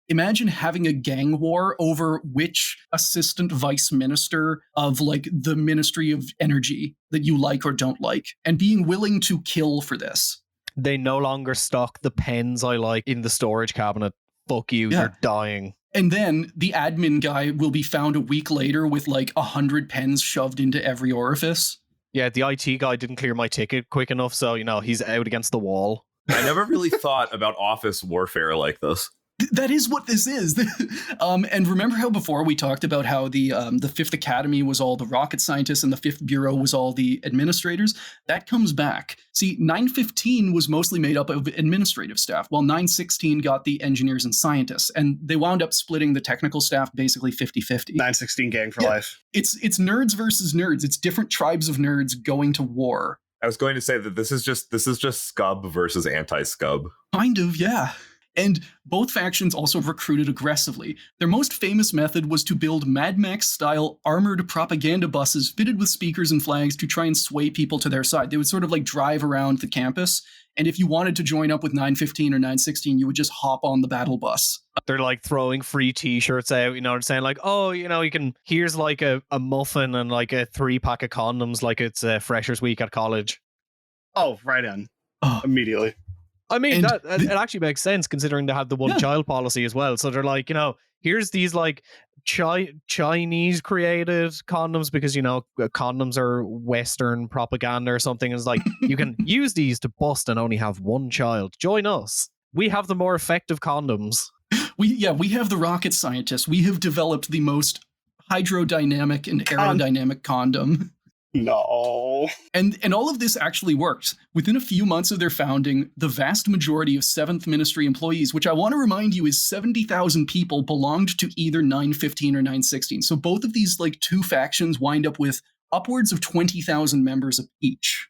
Speaker 4: imagine having a gang war over which assistant vice minister of the Ministry of Energy that you like or don't like, and being willing to kill for this.
Speaker 5: They no longer stock the pens I like in the storage cabinet. Fuck you, you're dying.
Speaker 4: And then the admin guy will be found a week later with 100 pens shoved into every orifice.
Speaker 5: Yeah, the IT guy didn't clear my ticket quick enough, so, he's out against the wall.
Speaker 7: I never really thought about office warfare like this.
Speaker 4: That is what this is. And remember how before we talked about how the Fifth Academy was all the rocket scientists and the Fifth Bureau was all the administrators? That comes back. See, 915 was mostly made up of administrative staff, while 916 got the engineers and scientists. And they wound up splitting the technical staff basically 50-50.
Speaker 6: 916 gang for life.
Speaker 4: It's nerds versus nerds. It's different tribes of nerds going to war.
Speaker 7: I was going to say that this is just scub versus anti-scub.
Speaker 4: Kind of, yeah. And both factions also recruited aggressively. Their most famous method was to build Mad Max-style armored propaganda buses fitted with speakers and flags to try and sway people to their side. They would sort of drive around the campus, and if you wanted to join up with 915 or 916, you would just hop on the battle bus.
Speaker 5: They're throwing free t-shirts out, they're saying you can, here's a muffin and a 3-pack of condoms it's Freshers Week at college.
Speaker 6: Oh, right on. Immediately.
Speaker 5: I mean, it actually makes sense considering they had the one-child policy as well. So they're here's these Chinese created condoms because, condoms are Western propaganda or something. It's you can use these to bust and only have one child. Join us. We have the more effective condoms.
Speaker 4: We have the rocket scientists. We have developed the most hydrodynamic and aerodynamic condom.
Speaker 6: No.
Speaker 4: And all of this actually worked. Within a few months of their founding, the vast majority of 7th Ministry employees, which I want to remind you is 70,000 people, belonged to either 915 or 916. So both of these like two factions wind up with upwards of 20,000 members of each.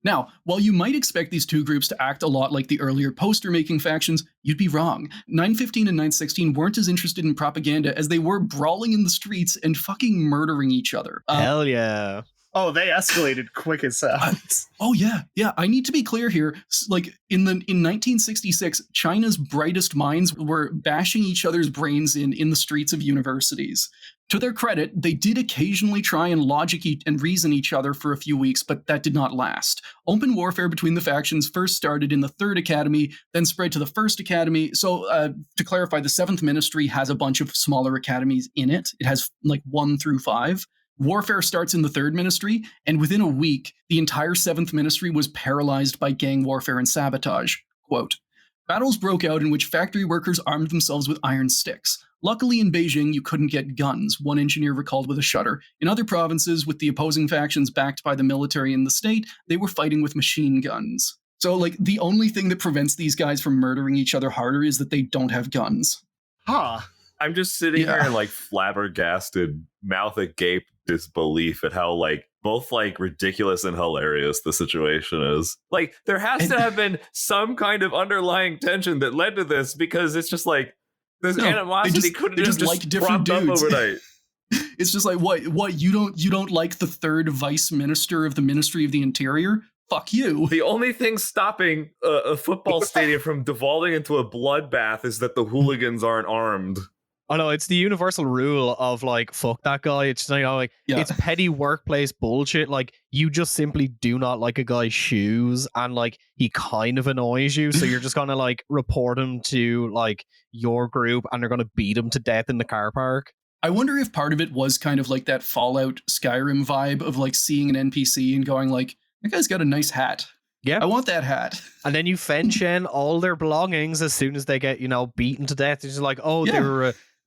Speaker 4: Now, while you might expect these two groups to act a lot like the earlier poster-making factions, you'd be wrong. 915 and 916 weren't as interested in propaganda as they were brawling in the streets and fucking murdering each other.
Speaker 5: Hell yeah.
Speaker 6: Oh, they escalated quick as sounds.
Speaker 4: Oh yeah. I need to be clear here. Like in 1966, China's brightest minds were bashing each other's brains in the streets of universities. To their credit, they did occasionally try and logic and reason each other for a few weeks, but that did not last. Open warfare between the factions first started in the 3rd Academy, then spread to the 1st Academy. So to clarify, the 7th Ministry has a bunch of smaller academies in it. It has like 1 through 5. Warfare starts in the 3rd Ministry, and within a week, the entire 7th Ministry was paralyzed by gang warfare and sabotage. Quote, battles broke out in which factory workers armed themselves with iron sticks. Luckily in Beijing, you couldn't get guns, one engineer recalled with a shudder. In other provinces, with the opposing factions backed by the military and the state, they were fighting with machine guns. So, like, the only thing that prevents these guys from murdering each other harder is that they don't have guns.
Speaker 6: Huh.
Speaker 7: I'm just sitting here in like flabbergasted, mouth agape disbelief at how like both like ridiculous and hilarious the situation is. Like there has to have been some kind of underlying tension that led to this, because it's just like this animosity couldn't have just like different dudes overnight.
Speaker 4: It's just like what you don't like the 3rd Vice Minister of the Ministry of the Interior? Fuck you.
Speaker 7: The only thing stopping a football stadium from devolving into a bloodbath is that the hooligans aren't armed.
Speaker 5: Oh no, it's the universal rule of like, fuck that guy. It's like it's petty workplace bullshit. Like you just simply do not like a guy's shoes and like he kind of annoys you. So you're just gonna like report him to like your group and they're gonna beat him to death in the car park.
Speaker 4: I wonder if part of it was kind of like that Fallout Skyrim vibe of like seeing an NPC and going like, that guy's got a nice hat.
Speaker 5: Yeah,
Speaker 4: I want that hat.
Speaker 5: And then you fetch in all their belongings as soon as they get, beaten to death. It's just like, oh,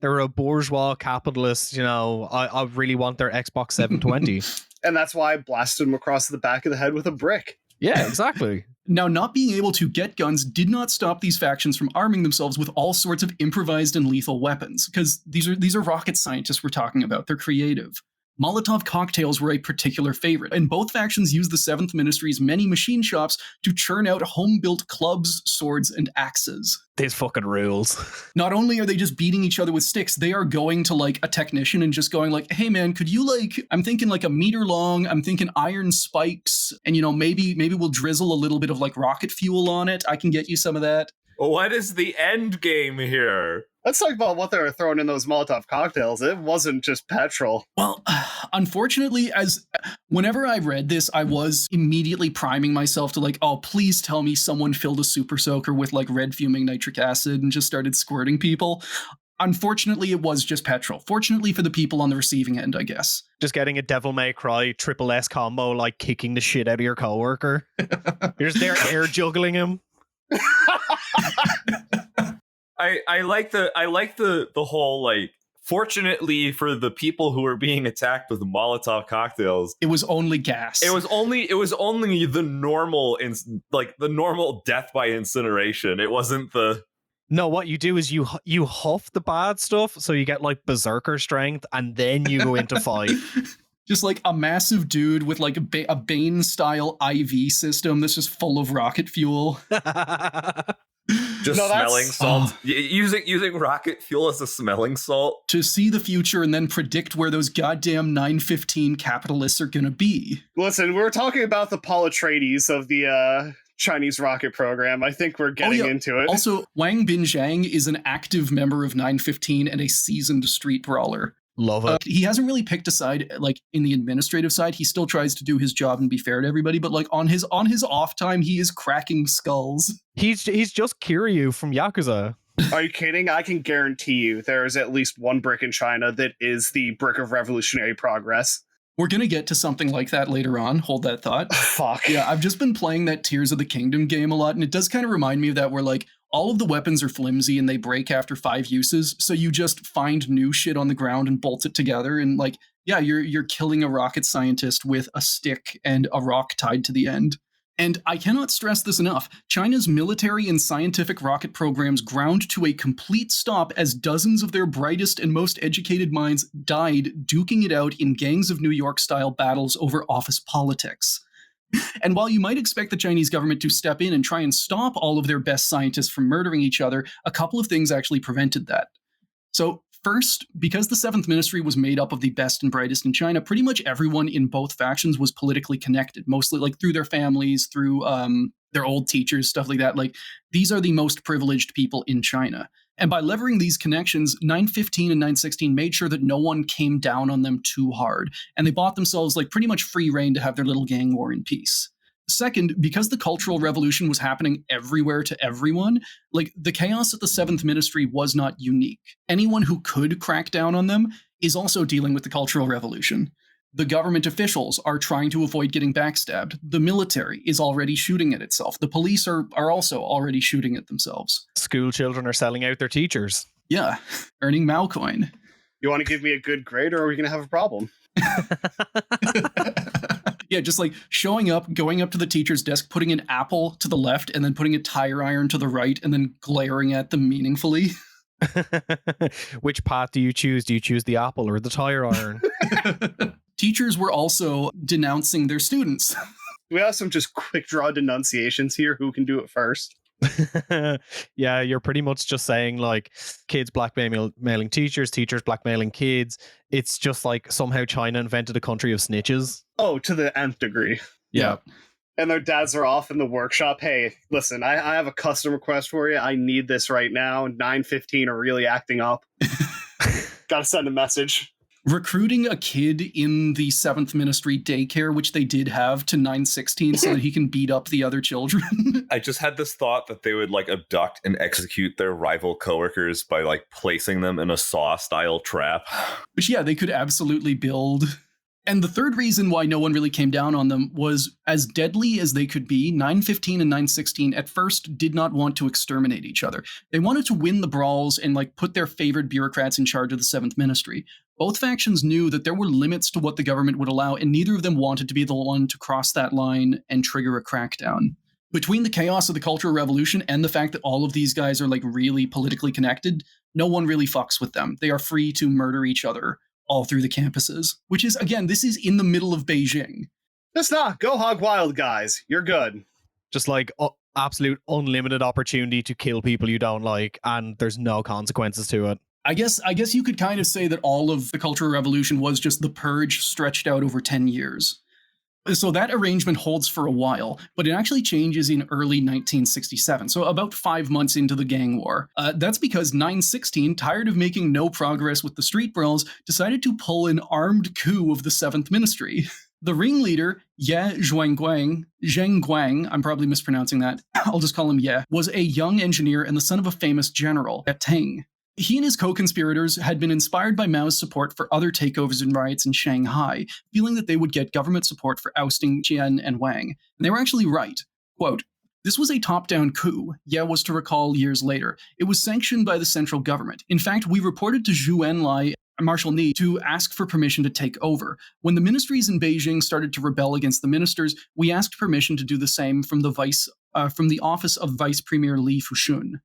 Speaker 5: they're a bourgeois capitalist, I really want their Xbox 720.
Speaker 6: And that's why I blasted him across the back of the head with a brick.
Speaker 5: Yeah, exactly.
Speaker 4: Now, not being able to get guns did not stop these factions from arming themselves with all sorts of improvised and lethal weapons, because these are rocket scientists we're talking about. They're creative. Molotov cocktails were a particular favorite, and both factions used the 7th Ministry's many machine shops to churn out home-built clubs, swords, and axes.
Speaker 5: These fucking rules. Not
Speaker 4: only are they just beating each other with sticks, they are going to like a technician and just going like, hey man, could you like, I'm thinking like a meter long, I'm thinking iron spikes, and maybe we'll drizzle a little bit of like rocket fuel on it. I can get you some of that.
Speaker 7: What is the end game here?
Speaker 6: Let's talk about what they were throwing in those Molotov cocktails. It wasn't just petrol.
Speaker 4: Well, unfortunately, whenever I read this, I was immediately priming myself to like, oh, please tell me someone filled a super soaker with like red fuming nitric acid and just started squirting people. Unfortunately, it was just petrol. Fortunately for the people on the receiving end, I guess.
Speaker 5: Just getting a Devil May Cry triple S combo, like kicking the shit out of your coworker. You're just there air juggling him.
Speaker 7: I like the whole like, fortunately for the people who were being attacked with Molotov cocktails,
Speaker 4: it was only gas.
Speaker 7: It was only the normal death by incineration. It wasn't the.
Speaker 5: No, what you do is you huff the bad stuff so you get like berserker strength and then you go into fight.
Speaker 4: Just like a massive dude with like a Bane style IV system that's just full of rocket fuel.
Speaker 7: Smelling salt. Using rocket fuel as a smelling salt.
Speaker 4: To see the future and then predict where those goddamn 915 capitalists are going to be.
Speaker 6: Listen, we're talking about the Paul Atreides of the Chinese rocket program. I think we're getting into it.
Speaker 4: Also, Wang Binzhang is an active member of 915 and a seasoned street brawler.
Speaker 5: Love it.
Speaker 4: He hasn't really picked a side, like in the administrative side. He still tries to do his job and be fair to everybody, but like on his off time, he is cracking skulls.
Speaker 5: He's just Kiryu from Yakuza.
Speaker 6: Are you kidding? I can guarantee you there is at least one brick in China that is the brick of revolutionary progress.
Speaker 4: We're going to get to something like that later on. Hold that thought.
Speaker 6: Fuck.
Speaker 4: Yeah, I've just been playing that Tears of the Kingdom game a lot, and it does kind of remind me of that, where like all of the weapons are flimsy and they break after 5 uses, so you just find new shit on the ground and bolt it together, and like yeah, you're killing a rocket scientist with a stick and a rock tied to the end. And I cannot stress this enough. China's military and scientific rocket programs ground to a complete stop as dozens of their brightest and most educated minds died duking it out in gangs of New York-style battles over office politics. And while you might expect the Chinese government to step in and try and stop all of their best scientists from murdering each other, a couple of things actually prevented that. So first, because the Seventh Ministry was made up of the best and brightest in China, pretty much everyone in both factions was politically connected, mostly like through their families, through their old teachers, stuff like that. Like, these are the most privileged people in China. And by levering these connections, 915 and 916 made sure that no one came down on them too hard. And they bought themselves like pretty much free reign to have their little gang war in peace. Second, because the Cultural Revolution was happening everywhere to everyone, like, the chaos at the Seventh Ministry was not unique. Anyone who could crack down on them is also dealing with the Cultural Revolution. The government officials are trying to avoid getting backstabbed. The military is already shooting at itself. The police are also already shooting at themselves.
Speaker 5: School children are selling out their teachers.
Speaker 4: Yeah, earning Mao coin.
Speaker 6: You want to give me a good grade, or are we going to have a problem?
Speaker 4: Yeah, just like showing up, going up to the teacher's desk, putting an apple to the left, and then putting a tire iron to the right, and then glaring at them meaningfully.
Speaker 5: Which path do you choose? Do you choose the apple or the tire iron?
Speaker 4: Teachers were also denouncing their students.
Speaker 6: We have some just quick draw denunciations here. Who can do it first?
Speaker 5: Yeah, you're pretty much just saying like kids blackmailing teachers, teachers blackmailing kids. It's just like somehow China invented a country of snitches.
Speaker 6: Oh, to the nth degree.
Speaker 5: Yeah.
Speaker 6: And their dads are off in the workshop. Hey, listen, I have a custom request for you. I need this right now. 915 are really acting up. Gotta send a message.
Speaker 4: Recruiting a kid in the Seventh Ministry daycare, which they did have, to 916 so that he can beat up the other children.
Speaker 7: I just had this thought that they would like abduct and execute their rival coworkers by like placing them in a Saw-style trap.
Speaker 4: Which, yeah, they could absolutely build. And the third reason why no one really came down on them was, as deadly as they could be, 915 and 916 at first did not want to exterminate each other. They wanted to win the brawls and like put their favored bureaucrats in charge of the Seventh Ministry. Both factions knew that there were limits to what the government would allow, and neither of them wanted to be the one to cross that line and trigger a crackdown. Between the chaos of the Cultural Revolution and the fact that all of these guys are like really politically connected, no one really fucks with them. They are free to murder each other all through the campuses, which is, again, this is in the middle of Beijing.
Speaker 6: Just not go hog wild, guys. You're good.
Speaker 5: Just like absolute unlimited opportunity to kill people you don't like, and there's no consequences to it.
Speaker 4: I guess you could kind of say that all of the Cultural Revolution was just the purge stretched out over 10 years. So that arrangement holds for a while, but it actually changes in early 1967, so about 5 months into the gang war. That's because 916, tired of making no progress with the street brawls, decided to pull an armed coup of the Seventh Ministry. The ringleader, Ye Zhengguang, I'm probably mispronouncing that, I'll just call him Ye, was a young engineer and the son of a famous general, Tang. He and his co-conspirators had been inspired by Mao's support for other takeovers and riots in Shanghai, feeling that they would get government support for ousting Qian and Wang. And they were actually right. Quote, "This was a top-down coup," Ye was to recall years later. "It was sanctioned by the central government. In fact, we reported to Zhu Enlai and Marshal Ni to ask for permission to take over. When the ministries in Beijing started to rebel against the ministers, we asked permission to do the same from the office of Vice Premier Li Fushun."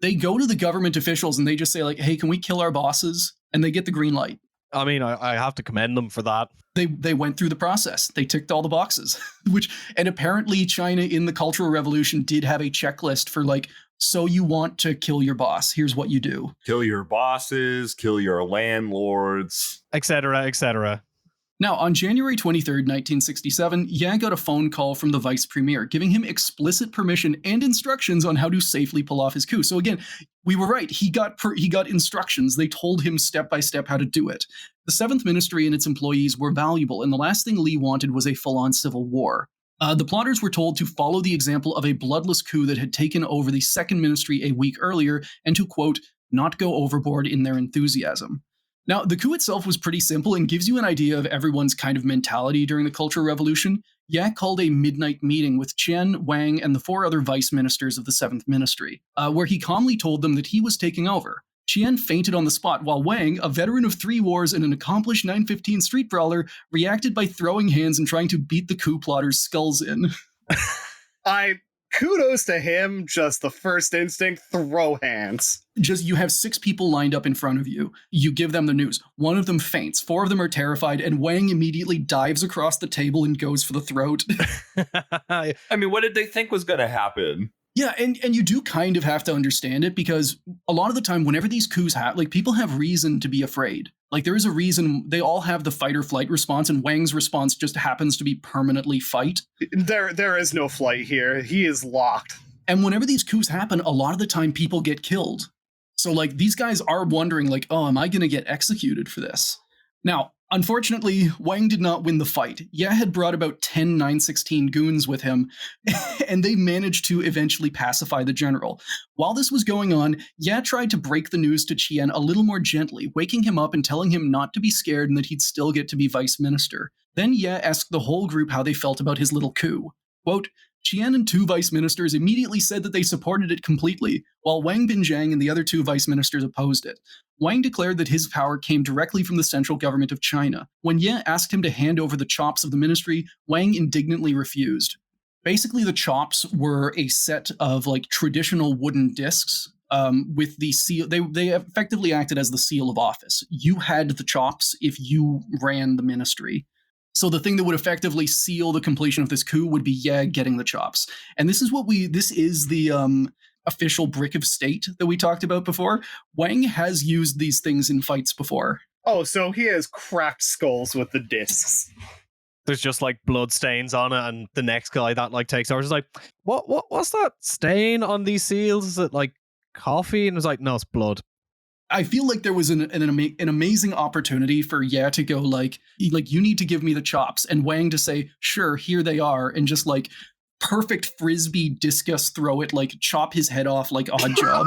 Speaker 4: They go to the government officials and they just say like, "Hey, can we kill our bosses?" And they get the green light.
Speaker 5: I mean, I have to commend them for that.
Speaker 4: They went through the process. They ticked all the boxes, and apparently China in the Cultural Revolution did have a checklist for like, so you want to kill your boss, here's what you do.
Speaker 7: Kill your bosses, kill your landlords,
Speaker 5: etc., etc.
Speaker 4: Now, on January 23rd, 1967, Yang got a phone call from the vice premier, giving him explicit permission and instructions on how to safely pull off his coup. So again, we were right. He got instructions. They told him step by step how to do it. The Seventh Ministry and its employees were valuable, and the last thing Li wanted was a full-on civil war. The plotters were told to follow the example of a bloodless coup that had taken over the Second Ministry a week earlier, and to, quote, "not go overboard in their enthusiasm." Now, the coup itself was pretty simple and gives you an idea of everyone's kind of mentality during the Cultural Revolution. Yak called a midnight meeting with Qian, Wang, and the 4 other vice ministers of the Seventh Ministry, where he calmly told them that he was taking over. Qian fainted on the spot, while Wang, a veteran of 3 wars and an accomplished 915 street brawler, reacted by throwing hands and trying to beat the coup plotters' skulls in.
Speaker 6: Kudos to him, just the first instinct, throw hands.
Speaker 4: Just, you have 6 people lined up in front of you. You give them the news. 1 of them faints, 4 of them are terrified, and Wang immediately dives across the table and goes for the throat.
Speaker 7: I mean, what did they think was going to happen?
Speaker 4: Yeah, and you do kind of have to understand it, because a lot of the time, whenever these coups happen, like, people have reason to be afraid. Like, there is a reason. They all have the fight or flight response, and Wang's response just happens to be permanently fight.
Speaker 6: There is no flight here. He is locked.
Speaker 4: And whenever these coups happen, a lot of the time people get killed. So, like, these guys are wondering, like, oh, am I going to get executed for this? Now, unfortunately, Wang did not win the fight. Ye had brought about 10 916 goons with him, and they managed to eventually pacify the general. While this was going on, Ye tried to break the news to Qian a little more gently, waking him up and telling him not to be scared and that he'd still get to be vice minister. Then Ye asked the whole group how they felt about his little coup. Quote, Qian and 2 vice ministers immediately said that they supported it completely, while Wang Binjiang and the other 2 vice ministers opposed it. Wang declared that his power came directly from the central government of China. When Ye asked him to hand over the chops of the ministry, Wang indignantly refused. Basically, the chops were a set of, like, traditional wooden discs with the seal. They effectively acted as the seal of office. You had the chops if you ran the ministry. So the thing that would effectively seal the completion of this coup would be Ye getting the chops. And this is the official brick of state that we talked about before. Wang has used these things in fights before.
Speaker 6: Oh, so he has cracked skulls with the discs.
Speaker 5: There's just like blood stains on it, and the next guy that like takes over is like, what's that stain on these seals? Is it like coffee? And it's like, no, it's blood.
Speaker 4: I feel like there was an amazing opportunity for Ye to go like, you need to give me the chops, and Wang to say, sure, here they are, and just like perfect frisbee discus throw it, like chop his head off like Odd Job.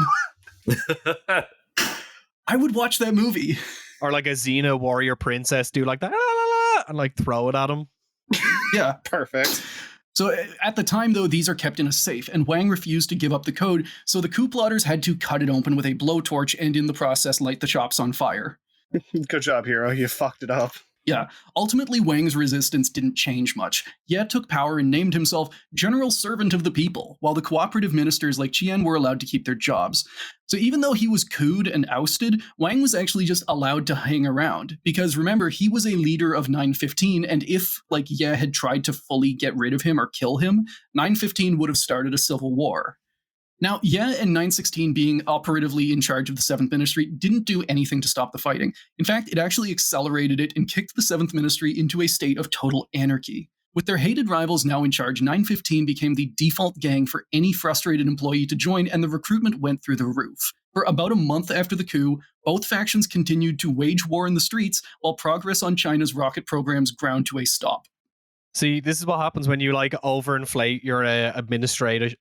Speaker 4: I would watch that movie.
Speaker 5: Or like a Xena warrior princess do like that, la, la, la, and like throw it at him.
Speaker 4: Yeah,
Speaker 6: perfect.
Speaker 4: So at the time, though, these are kept in a safe, and Wang refused to give up the code, so the coup plotters had to cut it open with a blowtorch and in the process light the chops on fire.
Speaker 6: Good job, hero. You fucked it up.
Speaker 4: Yeah, ultimately Wang's resistance didn't change much. Ye took power and named himself General Servant of the People, while the cooperative ministers like Qian were allowed to keep their jobs. So even though he was couped and ousted, Wang was actually just allowed to hang around, because remember, he was a leader of 915, and if like Ye had tried to fully get rid of him or kill him, 915 would have started a civil war. Now, Ye and 916 being operatively in charge of the 7th Ministry didn't do anything to stop the fighting. In fact, it actually accelerated it and kicked the 7th Ministry into a state of total anarchy. With their hated rivals now in charge, 915 became the default gang for any frustrated employee to join, and the recruitment went through the roof. For about a month after the coup, both factions continued to wage war in the streets, while progress on China's rocket programs ground to a stop.
Speaker 5: See, this is what happens when you like overinflate your administrative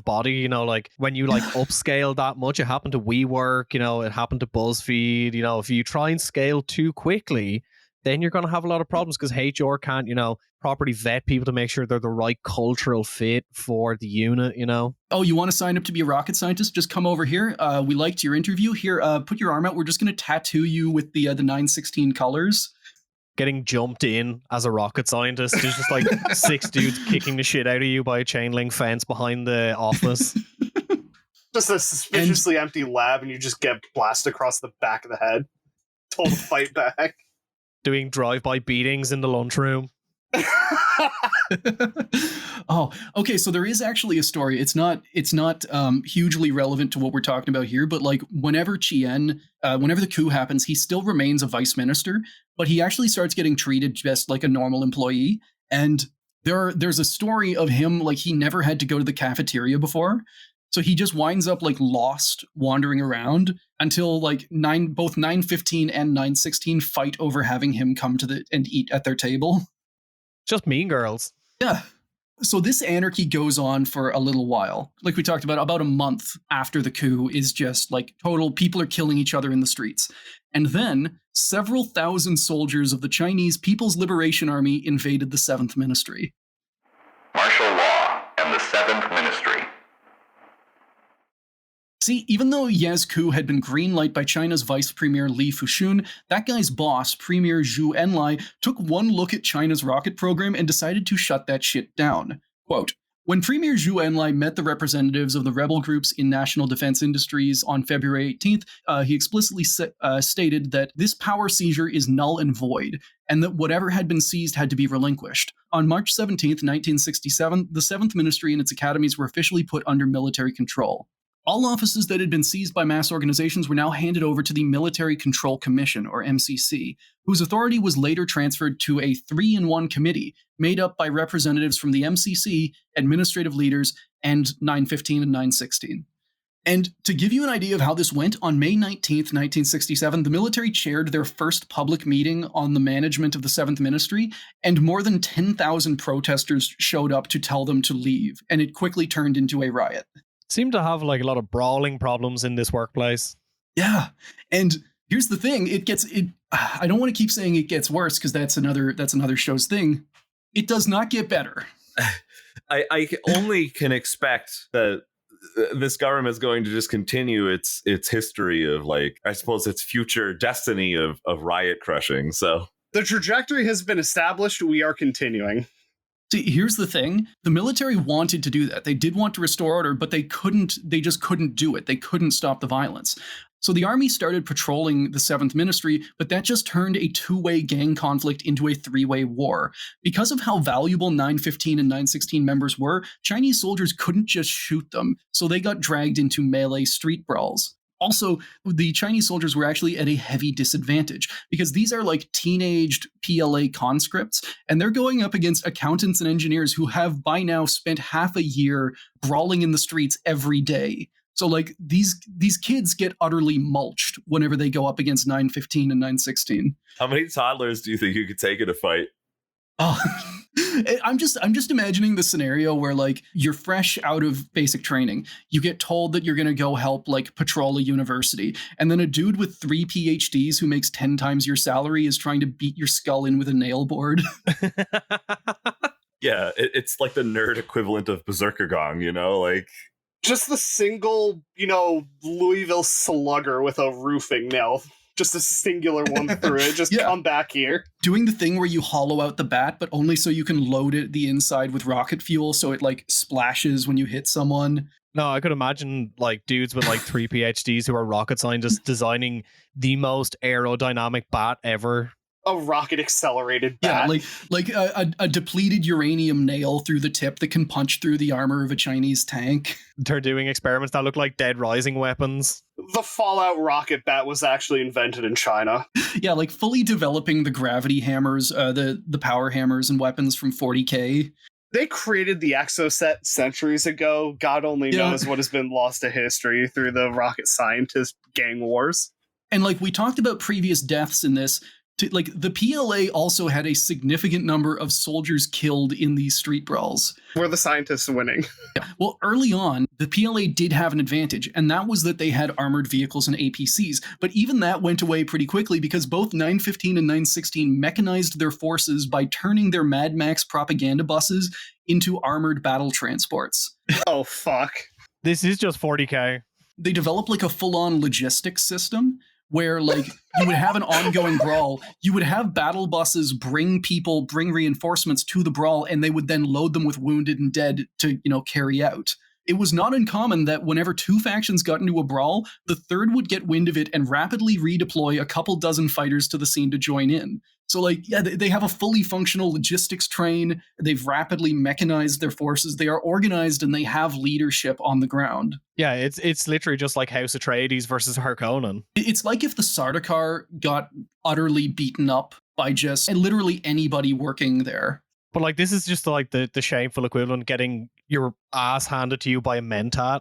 Speaker 5: body. You know, like when you like upscale that much, it happened to WeWork. You know, it happened to BuzzFeed. You know, if you try and scale too quickly, then you're going to have a lot of problems because HR can't, you know, properly vet people to make sure they're the right cultural fit for the unit. You know. Oh, you want to sign up to be a rocket scientist? Just come over here. We liked your interview. Here, put your arm out. We're just going to tattoo you with the 916 colors. Getting jumped in as a rocket scientist. There's just like 6 dudes kicking the shit out of you by a chain link fence behind the office.
Speaker 6: Just a suspiciously empty lab, and you just get blasted across the back of the head. Told to fight back.
Speaker 5: Doing drive-by beatings in the lunchroom.
Speaker 4: Oh, okay. So there is actually a story. It's not hugely relevant to what we're talking about here, but like whenever the coup happens, he still remains a vice minister, but he actually starts getting treated just like a normal employee. And there's a story of him, like he never had to go to the cafeteria before. So he just winds up like lost, wandering around until like both 915 and 916 fight over having him come to and eat at their table.
Speaker 5: Just Mean Girls.
Speaker 4: Yeah. So this anarchy goes on for a little while. Like we talked about a month after the coup is just like total people are killing each other in the streets. And then several thousand soldiers of the Chinese People's Liberation Army invaded the 7th Ministry.
Speaker 2: Martial law and the 7th Ministry.
Speaker 4: See, even though Ye's coup had been greenlighted by China's Vice Premier Li Fushun, that guy's boss, Premier Zhu Enlai, took one look at China's rocket program and decided to shut that shit down. Quote, when Premier Zhu Enlai met the representatives of the rebel groups in national defense industries on February 18th, he explicitly stated that this power seizure is null and void, and that whatever had been seized had to be relinquished. On March 17th, 1967, the 7th Ministry and its academies were officially put under military control. All offices that had been seized by mass organizations were now handed over to the Military Control Commission, or MCC, whose authority was later transferred to a 3-in-1 committee made up by representatives from the MCC, administrative leaders, and 915 and 916. And to give you an idea of how this went, on May 19th, 1967, the military chaired their first public meeting on the management of the 7th Ministry, and more than 10,000 protesters showed up to tell them to leave, and it quickly turned into a riot.
Speaker 5: Seem to have like a lot of brawling problems in this workplace.
Speaker 4: Yeah, and here's the thing: I don't want to keep saying it gets worse because that's another show's thing. It does not get better.
Speaker 7: I only can expect that this government is going to just continue its history of, like, I suppose its future destiny of riot crushing. So
Speaker 6: the trajectory has been established. We are continuing.
Speaker 4: See, here's the thing. The military wanted to do that. They did want to restore order, but they just couldn't do it. They couldn't stop the violence. So the army started patrolling the 7th Ministry, but that just turned a 2-way gang conflict into a 3-way war. Because of how valuable 915 and 916 members were, Chinese soldiers couldn't just shoot them, so they got dragged into melee street brawls. Also, the Chinese soldiers were actually at a heavy disadvantage because these are like teenaged PLA conscripts, and they're going up against accountants and engineers who have by now spent half a year brawling in the streets every day. So like these kids get utterly mulched whenever they go up against 915 and 916.
Speaker 7: How many toddlers do you think you could take in a fight?
Speaker 4: Oh, I'm just imagining the scenario where, like, you're fresh out of basic training. You get told that you're going to go help, like, patrol a university. And then a dude with 3 PhDs who makes 10 times your salary is trying to beat your skull in with a nail board.
Speaker 7: Yeah, it's like the nerd equivalent of Berserker Gong, you know? Like,
Speaker 6: just the single, Louisville slugger with a roofing nail. Just a singular one through it. Just come back here.
Speaker 4: Doing the thing where you hollow out the bat, but only so you can load it the inside with rocket fuel so it like splashes when you hit someone.
Speaker 5: No, I could imagine like dudes with like 3 PhDs who are rocket scientists designing the most aerodynamic bat ever.
Speaker 6: A rocket accelerated bat.
Speaker 4: Yeah, like a depleted uranium nail through the tip that can punch through the armor of a Chinese tank.
Speaker 5: They're doing experiments that look like Dead Rising weapons.
Speaker 6: The Fallout rocket bat was actually invented in China.
Speaker 4: Yeah, like fully developing the gravity hammers, the power hammers and weapons from 40K.
Speaker 6: They created the exoset centuries ago. God only knows what has been lost to history through the rocket scientist gang wars.
Speaker 4: And like we talked about previous deaths in this, like the PLA also had a significant number of soldiers killed in these street brawls.
Speaker 6: Were the scientists winning?
Speaker 4: Yeah. Well, early on, the PLA did have an advantage, and that was that they had armored vehicles and APCs. But even that went away pretty quickly because both 915 and 916 mechanized their forces by turning their Mad Max propaganda buses into armored battle transports.
Speaker 6: Oh, fuck.
Speaker 5: This is just 40K.
Speaker 4: They developed like a full-on logistics system where like you would have an ongoing brawl, you would have battle buses bring reinforcements to the brawl, and they would then load them with wounded and dead to, carry out. It was not uncommon that whenever 2 factions got into a brawl, the third would get wind of it and rapidly redeploy a couple dozen fighters to the scene to join in. So like, yeah, they have a fully functional logistics train. They've rapidly mechanized their forces. They are organized and they have leadership on the ground.
Speaker 5: Yeah, it's literally just like House Atreides versus Harkonnen.
Speaker 4: It's like if the Sardaukar got utterly beaten up by just literally anybody working there.
Speaker 5: But like, this is just like the shameful equivalent getting your ass handed to you by a mentat.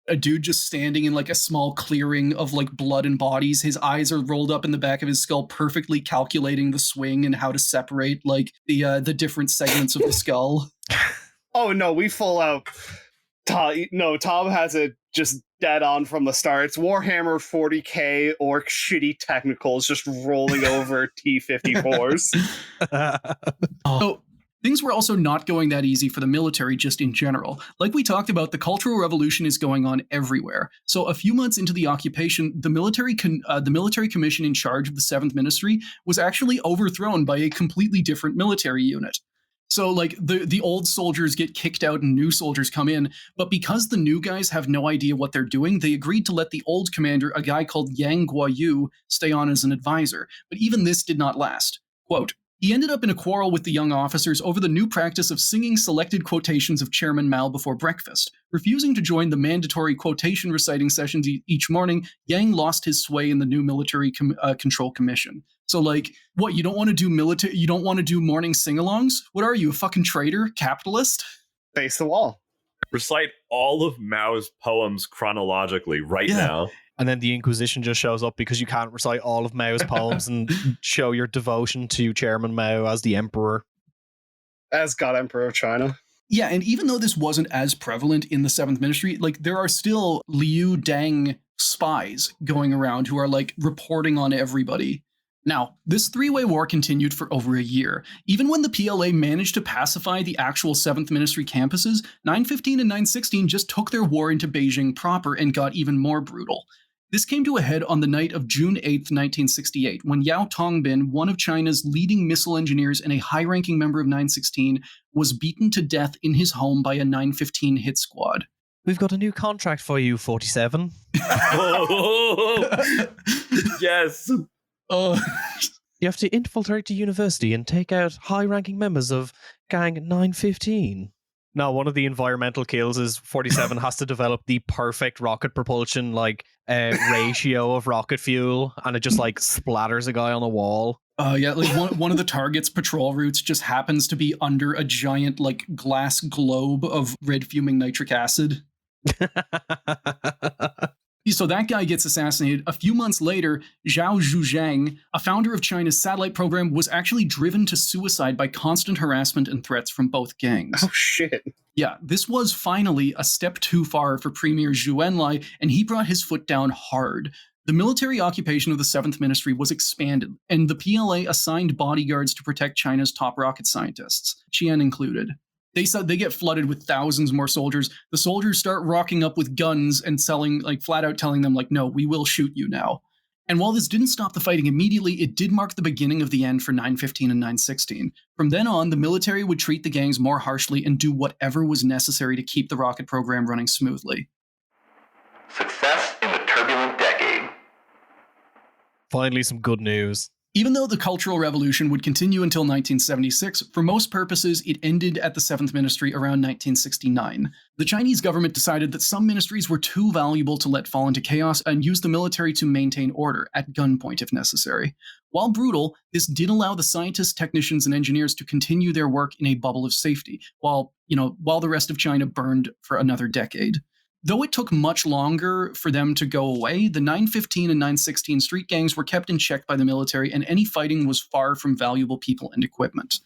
Speaker 4: A dude just standing in like a small clearing of like blood and bodies. His eyes are rolled up in the back of his skull, perfectly calculating the swing and how to separate like the different segments of the skull.
Speaker 6: Oh no, we full out. Tom has it just dead on from the start. It's Warhammer 40K orc shitty technicals just rolling over T-54s.
Speaker 4: Oh. Things were also not going that easy for the military just in general. Like we talked about, the Cultural Revolution is going on everywhere. So a few months into the occupation, the military commission in charge of the 7th Ministry was actually overthrown by a completely different military unit. So like the old soldiers get kicked out and new soldiers come in, but because the new guys have no idea what they're doing, they agreed to let the old commander, a guy called Yang Guoyu, stay on as an advisor. But even this did not last. Quote, he ended up in a quarrel with the young officers over the new practice of singing selected quotations of Chairman Mao before breakfast. Refusing to join the mandatory quotation reciting sessions each morning, Yang lost his sway in the new military control commission. So like, what, you don't want to do you don't want to do morning sing-alongs? What are you, a fucking traitor? Capitalist?
Speaker 6: Face the wall.
Speaker 7: Recite all of Mao's poems chronologically now.
Speaker 5: And then the Inquisition just shows up because you can't recite all of Mao's poems and show your devotion to Chairman Mao as the emperor.
Speaker 6: As God Emperor of China.
Speaker 4: Yeah, and even though this wasn't as prevalent in the 7th Ministry, like there are still Liu Deng spies going around who are like reporting on everybody. Now, this three-way war continued for over a year. Even when the PLA managed to pacify the actual 7th Ministry campuses, 915 and 916 just took their war into Beijing proper and got even more brutal. This came to a head on the night of June 8th, 1968, when Yao Tongbin, one of China's leading missile engineers and a high-ranking member of 916, was beaten to death in his home by a 915 hit squad.
Speaker 5: We've got a new contract for you, 47.
Speaker 7: Yes.
Speaker 5: You have to infiltrate the university and take out high-ranking members of Gang 915. No, one of the environmental kills is 47 has to develop the perfect rocket propulsion, ratio of rocket fuel, and it just, splatters a guy on a wall.
Speaker 4: Yeah, one of the target's patrol routes just happens to be under a giant, glass globe of red fuming nitric acid. So that guy gets assassinated. A few months later, Zhao Zhuzhang, a founder of China's satellite program, was actually driven to suicide by constant harassment and threats from both gangs.
Speaker 6: Oh, shit.
Speaker 4: Yeah, this was finally a step too far for Premier Zhu Enlai, and he brought his foot down hard. The military occupation of the 7th Ministry was expanded, and the PLA assigned bodyguards to protect China's top rocket scientists, Qian included. They said they get flooded with thousands more soldiers. The soldiers start rocking up with guns and flat out telling them, no, we will shoot you now. And while this didn't stop the fighting immediately, it did mark the beginning of the end for 915 and 916. From then on, the military would treat the gangs more harshly and do whatever was necessary to keep the rocket program running smoothly.
Speaker 2: Success in the turbulent decade.
Speaker 5: Finally, some good news.
Speaker 4: Even though the Cultural Revolution would continue until 1976, for most purposes, it ended at the 7th Ministry around 1969. The Chinese government decided that some ministries were too valuable to let fall into chaos and used the military to maintain order, at gunpoint if necessary. While brutal, this did allow the scientists, technicians, and engineers to continue their work in a bubble of safety, while the rest of China burned for another decade. Though it took much longer for them to go away, the 915 and 916 street gangs were kept in check by the military, and any fighting was far from valuable people and equipment.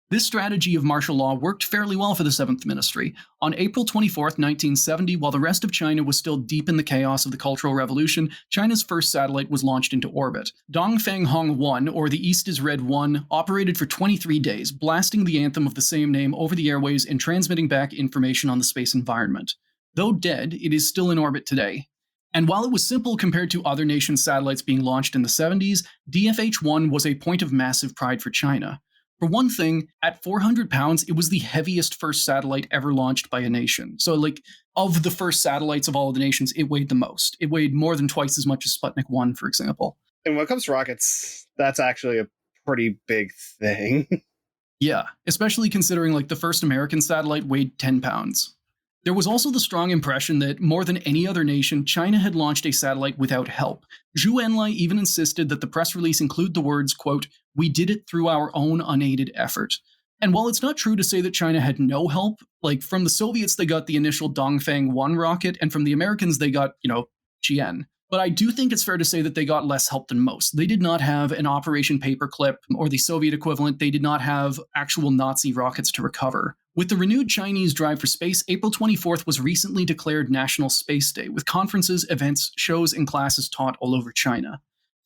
Speaker 4: This strategy of martial law worked fairly well for the 7th Ministry. On April 24, 1970, while the rest of China was still deep in the chaos of the Cultural Revolution, China's first satellite was launched into orbit. Dongfang Hong 1, or the East is Red 1, operated for 23 days, blasting the anthem of the same name over the airways and transmitting back information on the space environment. Though dead, it is still in orbit today. And while it was simple compared to other nations' satellites being launched in the 70s, DFH-1 was a point of massive pride for China. For one thing, at 400 pounds, it was the heaviest first satellite ever launched by a nation. So, of the first satellites of all of the nations, it weighed the most. It weighed more than twice as much as Sputnik 1, for example.
Speaker 6: And when it comes to rockets, that's actually a pretty big thing.
Speaker 4: Yeah, especially considering, the first American satellite weighed 10 pounds. There was also the strong impression that, more than any other nation, China had launched a satellite without help. Zhu Enlai even insisted that the press release include the words, quote, "We did it through our own unaided effort." And while it's not true to say that China had no help, from the Soviets they got the initial Dongfang 1 rocket, and from the Americans they got, Qian. But I do think it's fair to say that they got less help than most. They did not have an Operation Paperclip, or the Soviet equivalent. They did not have actual Nazi rockets to recover. With the renewed Chinese drive for space, April 24th was recently declared National Space Day, with conferences, events, shows, and classes taught all over China.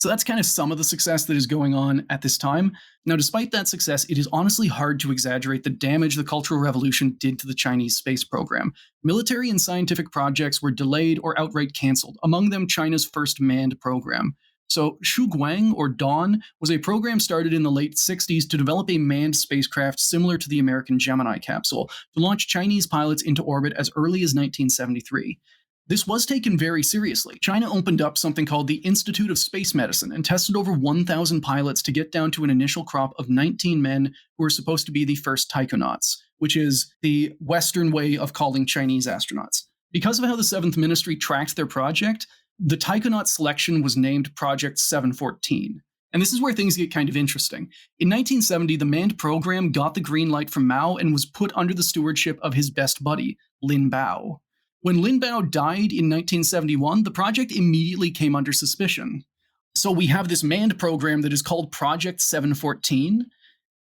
Speaker 4: So that's kind of some of the success that is going on at this time. Now, despite that success, it is honestly hard to exaggerate the damage the Cultural Revolution did to the Chinese space program. Military and scientific projects were delayed or outright canceled, among them China's first manned program. So Shuguang, or Dawn, was a program started in the late 60s to develop a manned spacecraft similar to the American Gemini capsule to launch Chinese pilots into orbit as early as 1973. This was taken very seriously. China opened up something called the Institute of Space Medicine and tested over 1,000 pilots to get down to an initial crop of 19 men who were supposed to be the first taikonauts, which is the Western way of calling Chinese astronauts. Because of how the 7th Ministry tracked their project, the taikonaut selection was named Project 714. And this is where things get kind of interesting. In 1970, the manned program got the green light from Mao and was put under the stewardship of his best buddy, Lin Biao. When Lin Biao died in 1971, the project immediately came under suspicion. So we have this manned program that is called Project 714,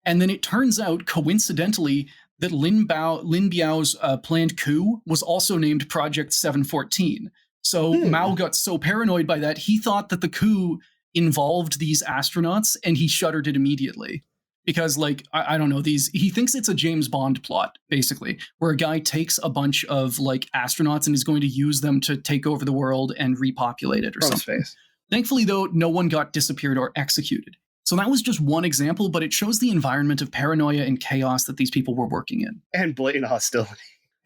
Speaker 4: and then it turns out, coincidentally, that Lin Biao's planned coup was also named Project 714. So Mao got so paranoid by that, he thought that the coup involved these astronauts, and he shuttered it immediately. Because, like, I don't know, he thinks it's a James Bond plot, basically, where a guy takes a bunch of, like, astronauts and is going to use them to take over the world and repopulate it or something.
Speaker 6: Space.
Speaker 4: Thankfully, though, no one got disappeared or executed. So that was just one example, but it shows the environment of paranoia and chaos that these people were working in.
Speaker 6: And blatant hostility.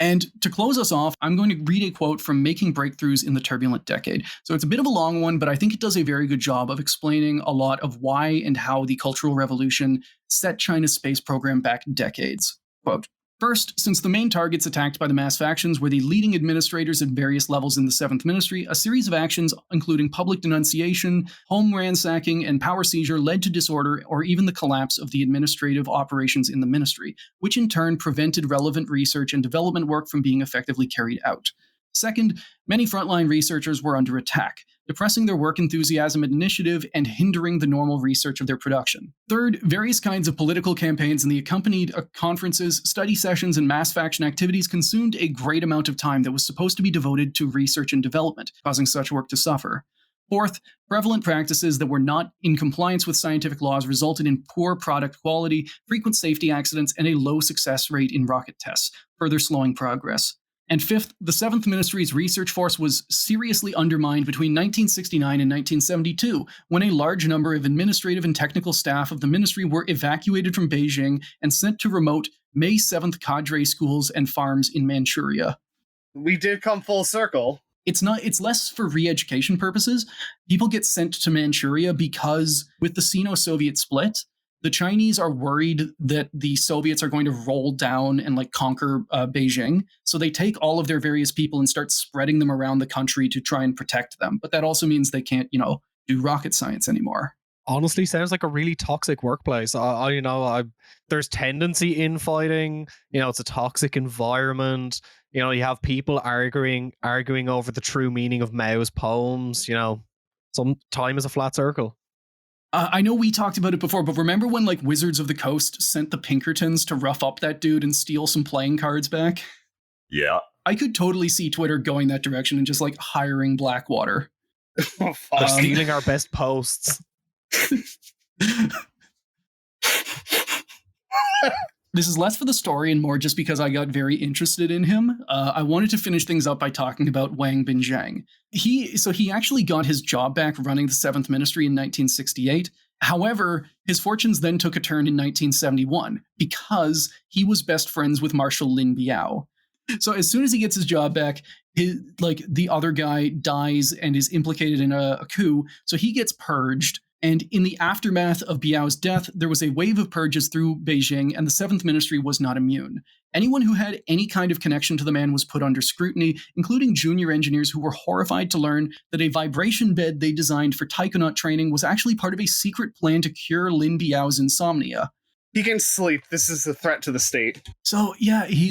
Speaker 4: And to close us off, I'm going to read a quote from Making Breakthroughs in the Turbulent Decade. So it's a bit of a long one, but I think it does a very good job of explaining a lot of why and how the Cultural Revolution set China's space program back decades. Quote, "First, since the main targets attacked by the mass factions were the leading administrators at various levels in the 7th Ministry, a series of actions, including public denunciation, home ransacking, and power seizure, led to disorder or even the collapse of the administrative operations in the ministry, which in turn prevented relevant research and development work from being effectively carried out. Second, many frontline researchers were under attack, depressing their work enthusiasm and initiative and hindering the normal research of their production. Third, various kinds of political campaigns and the accompanied conferences, study sessions, and mass faction activities consumed a great amount of time that was supposed to be devoted to research and development, causing such work to suffer. Fourth, prevalent practices that were not in compliance with scientific laws resulted in poor product quality, frequent safety accidents, and a low success rate in rocket tests, further slowing progress. And fifth, the 7th Ministry's research force was seriously undermined between 1969 and 1972, when a large number of administrative and technical staff of the ministry were evacuated from Beijing and sent to remote May 7th cadre schools and farms in Manchuria."
Speaker 6: We did come full circle.
Speaker 4: It's less for re-education purposes. People get sent to Manchuria because with the Sino-Soviet split, the Chinese are worried that the Soviets are going to roll down and like conquer Beijing. So they take all of their various people and start spreading them around the country to try and protect them. But that also means they can't, do rocket science anymore.
Speaker 5: Honestly, sounds like a really toxic workplace. There's tendency infighting. It's a toxic environment. You have people arguing over the true meaning of Mao's poems. Some time is a flat circle.
Speaker 4: I know we talked about it before, but remember when like Wizards of the Coast sent the Pinkertons to rough up that dude and steal some playing cards back?
Speaker 7: Yeah.
Speaker 4: I could totally see Twitter going that direction and just like hiring Blackwater.
Speaker 6: Oh, fuck.
Speaker 5: They're stealing our best posts.
Speaker 4: This is less for the story and more just because I got very interested in him. I wanted to finish things up by talking about Wang Binzhang. He actually got his job back running the 7th Ministry in 1968. However, his fortunes then took a turn in 1971 because he was best friends with Marshal Lin Biao. So as soon as he gets his job back, the other guy dies and is implicated in a coup, so he gets purged. And in the aftermath of Biao's death, there was a wave of purges through Beijing, and the 7th Ministry was not immune. Anyone who had any kind of connection to the man was put under scrutiny, including junior engineers who were horrified to learn that a vibration bed they designed for taikonaut training was actually part of a secret plan to cure Lin Biao's insomnia.
Speaker 6: He can sleep. This is a threat to the state.
Speaker 4: So, yeah, he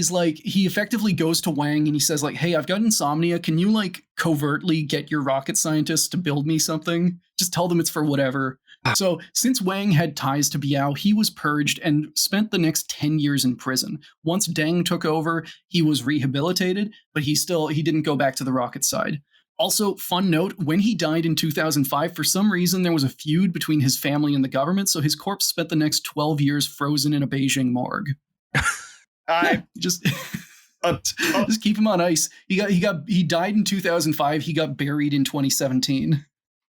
Speaker 4: effectively goes to Wang and he says, like, hey, I've got insomnia. Can you, covertly get your rocket scientists to build me something? Just tell them it's for whatever. So, since Wang had ties to Biao, he was purged and spent the next 10 years in prison. Once Deng took over, he was rehabilitated, but he didn't go back to the rocket side. Also, fun note, when he died in 2005, for some reason, there was a feud between his family and the government, so his corpse spent the next 12 years frozen in a Beijing morgue. Just keep him on ice. He died in 2005. He got buried in 2017.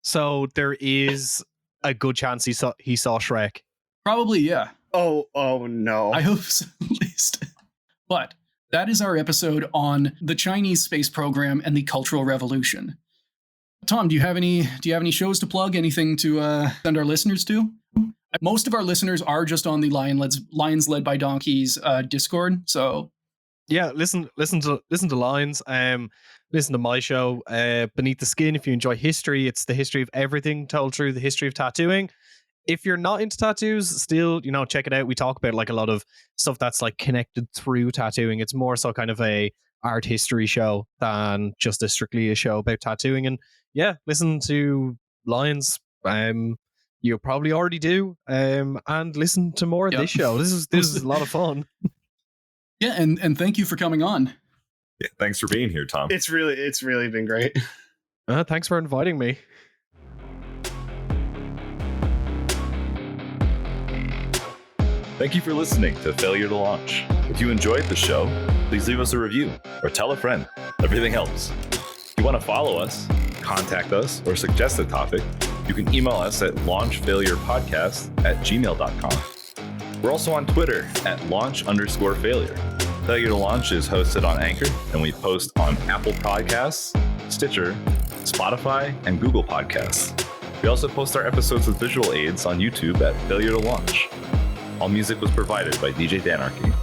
Speaker 5: So there is a good chance he saw Shrek.
Speaker 4: Probably, yeah.
Speaker 6: Oh no.
Speaker 4: I hope so, at least. But that is our episode on the Chinese space program and the Cultural Revolution. Tom, do you have any shows to plug? Anything to send our listeners to? Most of our listeners are just on the Lions Led by Donkeys Discord. So
Speaker 5: yeah, listen to Lions. Listen to my show, Beneath the Skin. If you enjoy history, it's the history of everything told through the history of tattooing. If you're not into tattoos, still, check it out. We talk about like a lot of stuff that's like connected through tattooing. It's more so kind of a art history show than just strictly a show about tattooing. And yeah, listen to Lions. You probably already do. And listen to more of this show. This is a lot of fun.
Speaker 4: Yeah, and thank you for coming on.
Speaker 7: Yeah, thanks for being here, Tom.
Speaker 6: It's really been great.
Speaker 5: Thanks for inviting me.
Speaker 7: Thank you for listening to Failure to Launch. If you enjoyed the show, please leave us a review or tell a friend. Everything helps. If you want to follow us, contact us, or suggest a topic, you can email us at launchfailurepodcast@gmail.com. We're also on Twitter at launch_failure. Failure to Launch is hosted on Anchor, and we post on Apple Podcasts, Stitcher, Spotify, and Google Podcasts. We also post our episodes with visual aids on YouTube at Failure to Launch. All music was provided by DJ Danarchy.